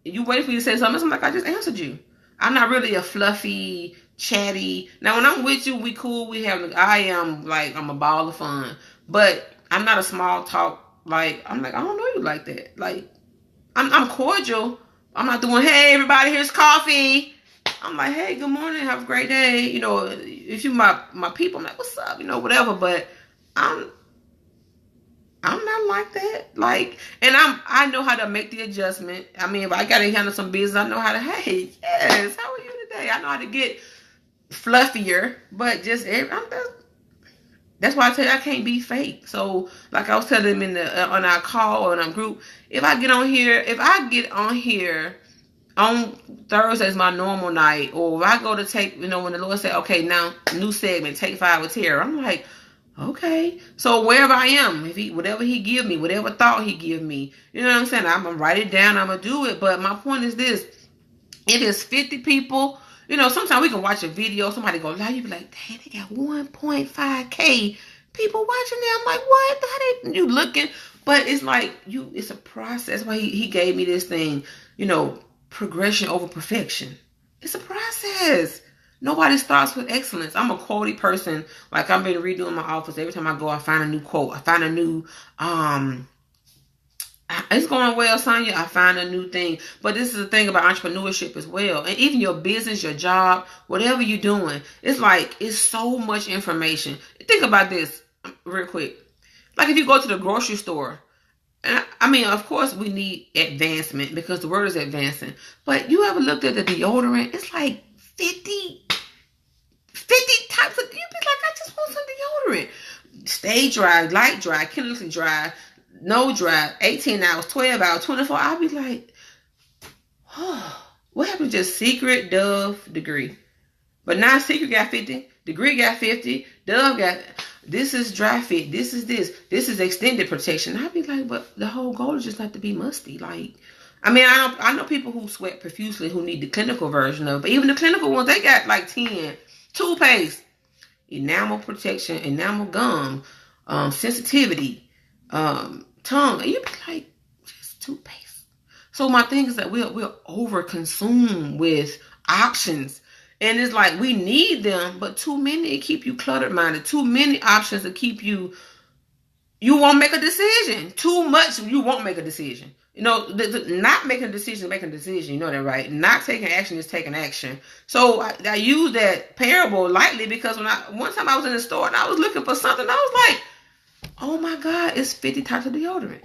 you waited for you to say something. I'm like, I just answered you. I'm not really a fluffy, chatty. Now, when I'm with you, we cool. I am like, I'm a ball of fun. But I'm not a small talk. Like, I'm like, I don't know you like that. Like, I'm cordial. I'm not doing, hey, everybody, here's coffee. I'm like, hey, good morning. Have a great day. You know, if you my people, I'm like, what's up? You know, whatever. But I'm not like that. Like, and I know how to make the adjustment. I mean, if I gotta handle some business, I know how to, hey, yes, how are you today? I know how to get fluffier, but that's why I tell you I can't be fake. So, like I was telling them on our call or in our group, if I get on here on Thursdays, my normal night, or if I go to take, you know, when the Lord said, okay, now new segment, take 5 with Tara, I'm like, okay. So wherever I am, whatever he give me, whatever thought he give me, you know what I'm saying? I'm gonna write it down. I'm gonna do it. But my point is this: if it's 50 people, you know, sometimes we can watch a video. Somebody go live, you be like, dang, they got 1.5K people watching there. I'm like, what? How you looking? But it's like it's a process. Why he gave me this thing, you know, progression over perfection. It's a process. Nobody starts with excellence. I'm a quotey person. Like, I've been redoing my office. Every time I go, I find a new quote. I find a new, it's going well, Sonya. I find a new thing. But this is the thing about entrepreneurship as well. And even your business, your job, whatever you're doing, it's like, it's so much information. Think about this real quick. Like, if you go to the grocery store, and I mean, of course, we need advancement because the world is advancing. But you ever looked at the deodorant? It's like 50 types of, you'd be like, I just want some deodorant. Stay dry, light dry, chemically dry, no dry, 18 hours, 12 hours, 24. I'd be like, oh, what happened to just Secret, Dove, Degree? But now Secret got 50, Degree got 50, Dove got, this is dry fit, this is extended protection. I'd be like, but the whole goal is just not to be musty. Like, I mean, I know people who sweat profusely who need the clinical version of it, but even the clinical ones, they got like 10. Toothpaste, enamel protection, enamel gum, sensitivity, tongue. And you'd be like, just toothpaste. So my thing is that we're over consumed with options. And it's like, we need them, but too many keep you cluttered minded. Too many options to keep you won't make a decision. Too much, you won't make a decision. You know, not making a decision, making a decision. You know that, right? Not taking action is taking action. So I use that parable lightly because one time I was in the store and I was looking for something. I was like, oh my God, it's 50 types of deodorant.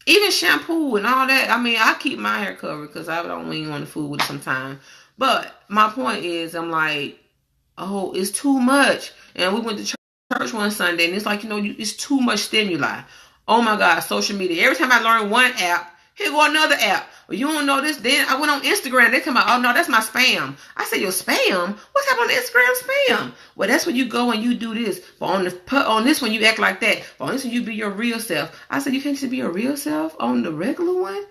Even shampoo and all that. I mean, I keep my hair covered because I don't even want to fool with it sometimes. But my point is, I'm like, oh, it's too much. And we went to church one Sunday and it's like, you know, it's too much stimuli. Oh my God, social media. Every time I learn one app, here go another app. Well, you don't know this. Then I went on Instagram. They come out, oh no, that's my spam. I said, your spam? What's happening on Instagram spam? Well, that's when you go and you do this. But on this one, you act like that. But on this one, you be your real self. I said, you can't just be your real self on the regular one?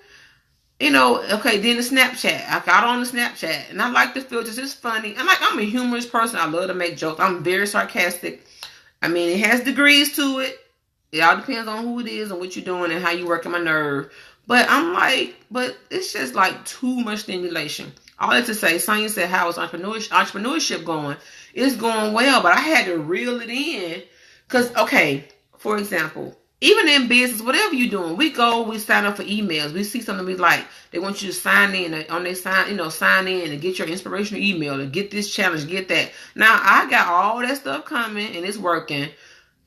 You know, okay, then the Snapchat. I got on the Snapchat. And I like the filters. It's funny. I'm a humorous person. I love to make jokes. I'm very sarcastic. I mean, it has degrees to it. It all depends on who it is and what you're doing and how you working my nerve. But I'm like, but it's just like too much stimulation. All that to say, Sonya said, how is entrepreneurship going? It's going well, but I had to reel it in. Because, okay, for example, even in business, whatever you're doing, we sign up for emails. We see something we like. They want you to sign in on their sign in and get your inspirational email and get this challenge, get that. Now I got all that stuff coming and it's working.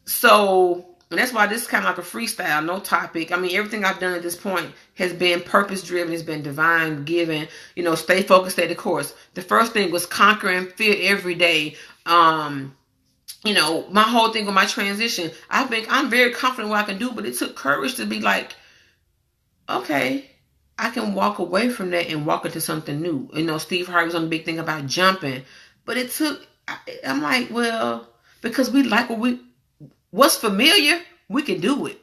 So that's why this is kind of like a freestyle, no topic. I mean, everything I've done at this point has been purpose driven, has been divine given, stay focused, stay the course. The first thing was conquering fear every day. My whole thing with my transition, I'm very confident what I can do, but it took courage to be like, okay, I can walk away from that and walk into something new. Steve Harvey's on the big thing about jumping, but I'm like, well, because we like what's familiar, we can do it.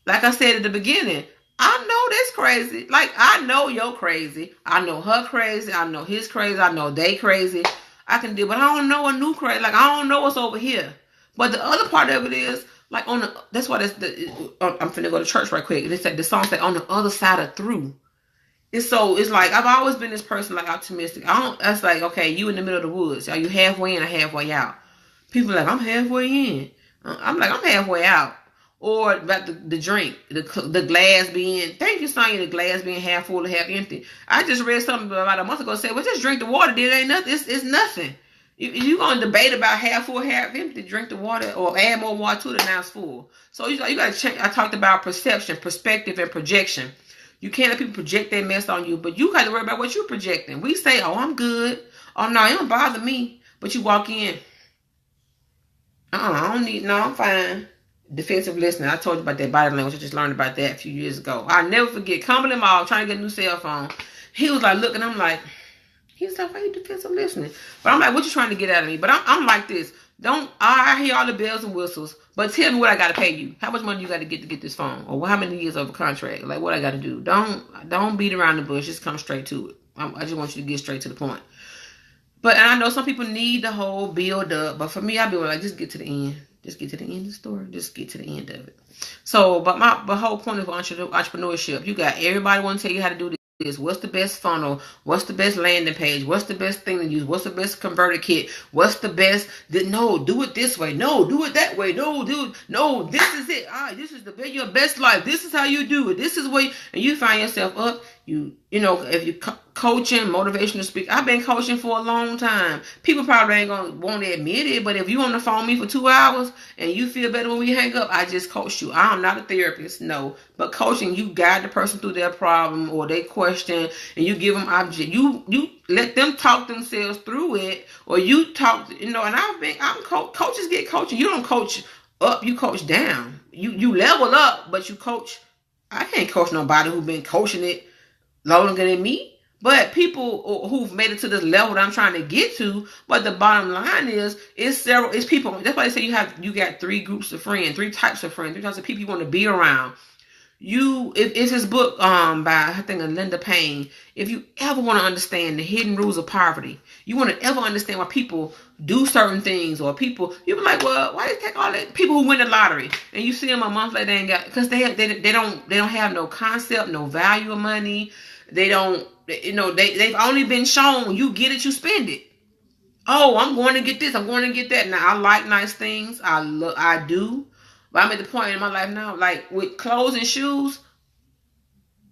Like I said at the beginning, I know that's crazy. Like, I know you're crazy. I know her crazy. I know his crazy. I know they crazy. I can do, but I don't know a new crazy. Like, I don't know what's over here. But the other part of it is, like, that's why I'm finna go to church right quick. The song said, on the other side of through. It's like, I've always been this person, like, optimistic. That's like, okay, you in the middle of the woods. Are you halfway in or halfway out? People are like, I'm halfway in. I'm like, I'm halfway out. Or about the drink, the glass being, thank you, Sonya, the glass being half full or half empty. I just read something about a month ago saying, well, just drink the water. It ain't nothing. It's nothing. You're going to debate about half full, half empty, drink the water or add more water to it, now it's full. So you got to change. I talked about perception, perspective, and projection. You can't let people project their mess on you, but you got to worry about what you're projecting. We say, oh, I'm good. Oh, no, it don't bother me. But you walk in, I'm fine. Defensive listening. I told you about that body language. I just learned about that a few years ago. I'll never forget. Cumberland Mall, trying to get a new cell phone. He was like, looking, I'm like, he's like, why you defensive listening? But I'm like, what you trying to get out of me? But I'm like this. I hear all the bells and whistles, but tell me what I got to pay you. How much money you got to get this phone? Or how many years of a contract? Like, what I got to do? Don't beat around the bush. Just come straight to it. I just want you to get straight to the point. But I know some people need the whole build up. But for me, I'll be like, just get to the end. Just get to the end of the story. Just get to the end of it. So, but my whole point of entrepreneurship, you got everybody want to tell you how to do this. What's the best funnel? What's the best landing page? What's the best thing to use? What's the best converter kit? What's the best? No, do it this way. No, do it that way. No, this is it. This is your best life. This is how you do it. This is and you find yourself up. If you're coaching, motivational speaker, I've been coaching for a long time. People probably ain't gonna want to admit it, but if you on the phone with me for 2 hours and you feel better when we hang up, I just coached you. I'm not a therapist, no, but coaching, you guide the person through their problem or their question, and you give them object. You let them talk themselves through it, or you talk. And coaches get coaching. You don't coach up, you coach down. You level up, but you coach. I can't coach nobody who's been coaching it longer than me, but people who've made it to this level that I'm trying to get to. But the bottom line is, it's people. That's why they say you got 3 groups of friends, 3 types of friends, 3 types of people you want to be around. It's this book by, I think, Linda Payne. If you ever want to understand the hidden rules of poverty, you want to ever understand why people do certain things, or people, you be like, well, why do you take all that? People who win the lottery and you see them a month later, they ain't got, because they don't have no concept, no value of money. They don't, they've only been shown, you get it, you spend it. Oh, I'm going to get this, I'm going to get that. Now, I like nice things. I do. But I'm at the point in my life now, like with clothes and shoes,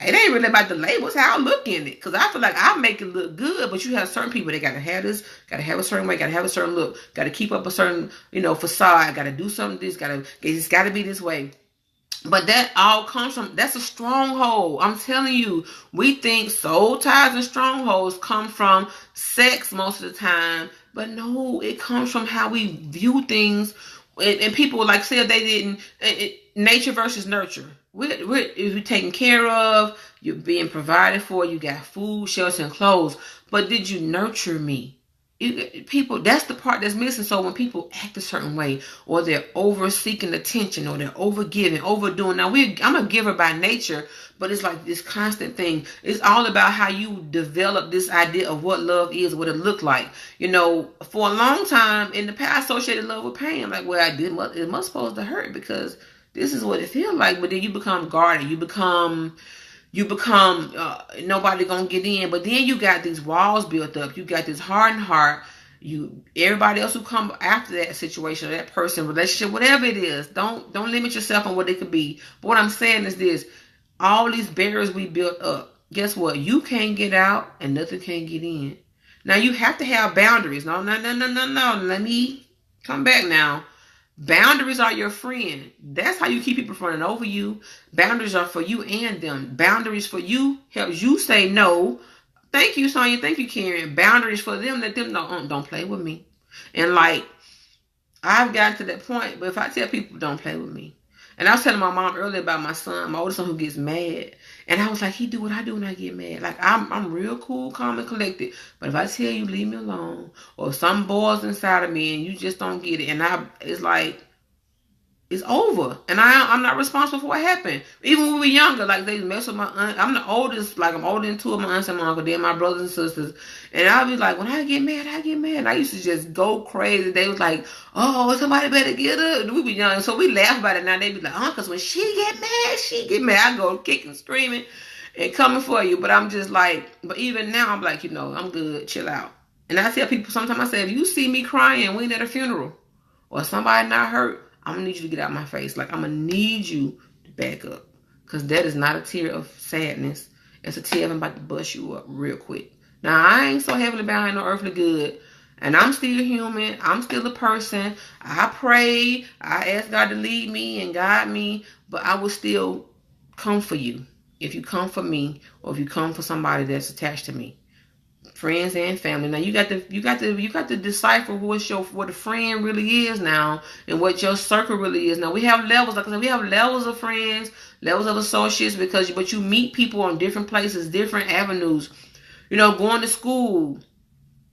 it ain't really about the labels, how I look in it. Because I feel like I make it look good, but you have certain people, they got to have this, got to have a certain way, got to have a certain look, got to keep up a certain, facade, got to do something, it's got to be this way. But that all comes from, that's a stronghold. I'm telling you, we think soul ties and strongholds come from sex most of the time. But no, it comes from how we view things. And people like say they didn't, nature versus nurture. We're taken care of, you're being provided for, you got food, shelter, and clothes. But did you nurture me? People, that's the part that's missing. So when people act a certain way, or they're over seeking attention, or they're over giving, overdoing. Now I'm a giver by nature, but it's like this constant thing. It's all about how you develop this idea of what love is, what it looked like. For a long time in the past, I associated love with pain. I'm like, well, it must supposed to hurt because this is what it feels like. But then you become guarded. You become nobody gonna get in. But then you got these walls built up. You got this hardened heart. Everybody else who come after that situation or that person, relationship, whatever it is, don't limit yourself on what it could be. But what I'm saying is this: all these barriers we built up, guess what? You can't get out and nothing can get in. Now you have to have boundaries. No. Let me come back now. Boundaries are your friend. That's how you keep people from running over you. Boundaries are for you and them. Boundaries for you helps you say no. Thank you, Sonya. Thank you, Karen. Boundaries for them, let them know, don't play with me. And like, I've gotten to that point, but if I tell people, don't play with me. And I was telling my mom earlier about my son, my oldest son, who gets mad. And I was like, he do what I do when I get mad. Like, I'm real cool, calm, and collected. But if I tell you, leave me alone, or something boils inside of me and you just don't get it, and it's like, it's over. And I'm not responsible for what happened. Even when we were younger, like, they mess with my aunt. I'm the oldest, like, I'm older than two of my aunts and my uncle, then my brothers and sisters. And I'll be like, when I get mad, I get mad. And I used to just go crazy. They was like, oh, somebody better get her. We were young, so we laugh about it now. They be like, because when she get mad. I go kicking, screaming, and coming for you. But I'm just like, but even now, I'm like, I'm good. Chill out. And I tell people sometimes, I say, if you see me crying, we ain't at a funeral, or somebody not hurt, I'm going to need you to get out of my face. Like, I'm going to need you to back up. Because that is not a tear of sadness. It's a tear of I'm about to bust you up real quick. Now, I ain't so heavily bound in no earthly good. And I'm still human. I'm still a person. I pray. I ask God to lead me and guide me. But I will still come for you. If you come for me, or if you come for somebody that's attached to me. Friends and family. Now you got to decipher what a friend really is now, and what your circle really is. Now we have levels. Like I said, we have levels of friends, levels of associates, but you meet people on different places, different avenues. Going to school,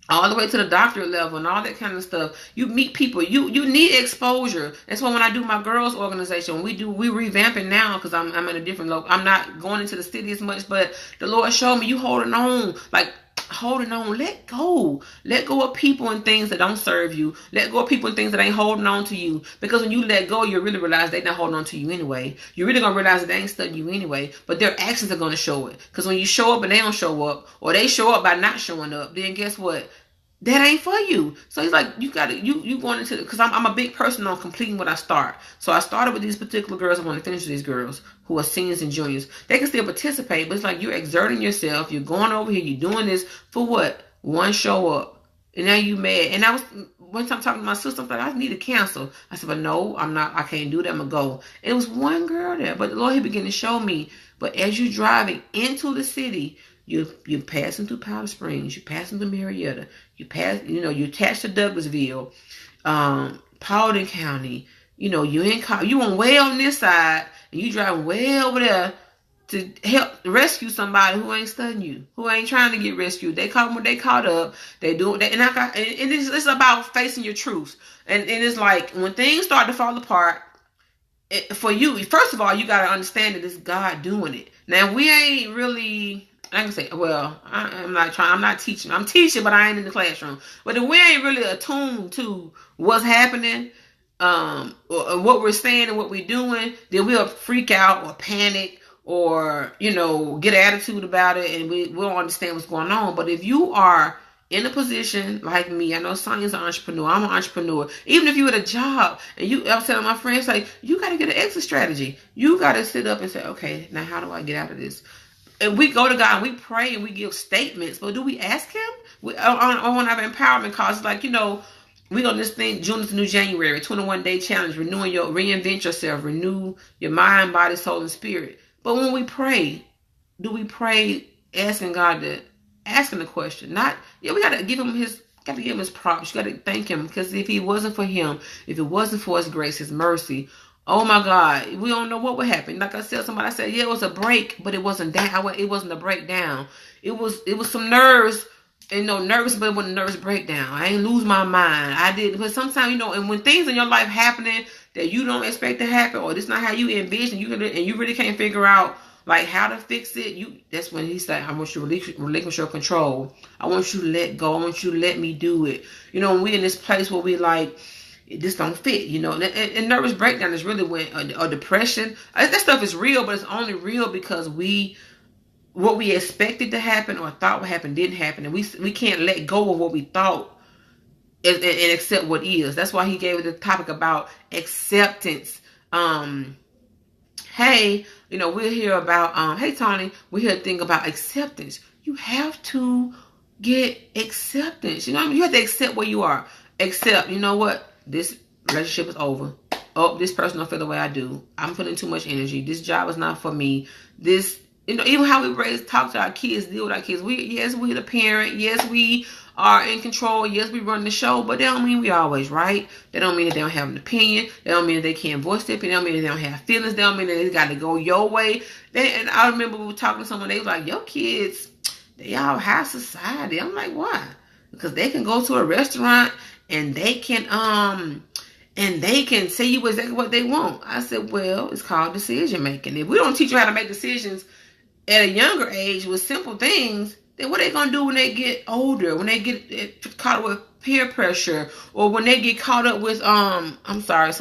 all the way to the doctorate level and all that kind of stuff. You meet people. You need exposure. That's why when I do my girls organization, we revamping now, because I'm in a different local. I'm not going into the city as much, but the Lord showed me you holding on. Let go of people and things that don't serve you. Let go of people and things that ain't holding on to you, because when you let go, you really realize they're not holding on to you anyway. You're really gonna realize that they ain't studying you anyway, but their actions are gonna show it. Because when you show up and they don't show up, or they show up by not showing up, then guess what? That ain't for you. So he's like, you going into, because I'm a big person on completing what I start. So I started with these particular girls. I want to finish with these girls who are seniors and juniors. They can still participate, but it's like you're exerting yourself. You're going over here. You're doing this for what? One show up, and now you mad. And I was one time talking to my sister. I'm like, I need to cancel. I said, but no, I'm not. I can't do that. I'm gonna go. And it was one girl there, but the Lord, He began to show me. But as you're driving into the city, you're passing through Powder Springs, you're passing through Marietta, you attached to Douglasville, Paulding County, you on way on this side, and you drive way over there to help rescue somebody who ain't studying you, who ain't trying to get rescued. They caught when they caught up, they do it, and it's about facing your truths. And it's like, when things start to fall apart, for you, first of all, you got to understand that it's God doing it. Now, we ain't really, I can say, well, I'm not teaching. I'm teaching, but I ain't in the classroom. But if we ain't really attuned to what's happening, or what we're saying and what we're doing, then we'll freak out or panic, or, get an attitude about it, and we don't understand what's going on. But if you are in a position like me, I know Sonya's an entrepreneur, I'm an entrepreneur. Even if you're at a job, and I was telling my friends, like, you got to get an exit strategy. You got to sit up and say, okay, now how do I get out of this? And we go to God and we pray and we give statements, but do we ask Him? On one of our empowerment calls, like, we on this thing, June is the new January, 21-day challenge, reinvent yourself, renew your mind, body, soul, and spirit. But when we pray, do we pray asking God asking the question? We gotta give him his props. You gotta thank Him, because if He wasn't for Him, if it wasn't for His grace, His mercy, oh my God, we don't know what would happen. Like I said, somebody said, yeah, it was a break, but it wasn't down. It wasn't a breakdown. It was some nerves, nervous, but it wasn't a nervous breakdown. I ain't lose my mind. I did, but sometimes, and when things in your life happening that you don't expect to happen, or this not how you envision, and you really can't figure out like how to fix it, that's when He said, I want you to relinquish your control. I want you to let go. I want you to let me do it. When we in this place where we like, this don't fit, and nervous breakdown is really when, or depression, that stuff is real, but it's only real because what we expected to happen or thought would happen didn't happen, and we can't let go of what we thought and accept what is. That's why he gave it the topic about acceptance. Hey, we'll hear about, hey, Tony, we hear a thing about acceptance. You have to get acceptance. You know what I mean? You have to accept where you are. Accept, you know what? This relationship is over. Oh, this person don't feel the way I do. I'm putting too much energy. This job is not for me. This, even how we talk to our kids, deal with our kids. Yes, we're the parent. Yes, we are in control. Yes, we run the show, but that don't mean we always right. That don't mean that they don't have an opinion. That don't mean that they can't voice their opinion. That don't mean that they don't have feelings. That don't mean that they got to go your way. And I remember we were talking to someone, they was like, your kids, they all high society. I'm like, why? Because they can go to a restaurant and they can say you exactly what they want. I said, well, it's called decision making. If we don't teach you how to make decisions at a younger age with simple things, then what are they going to do when they get older, when they get caught up with peer pressure, or when they get caught up with, I'm sorry,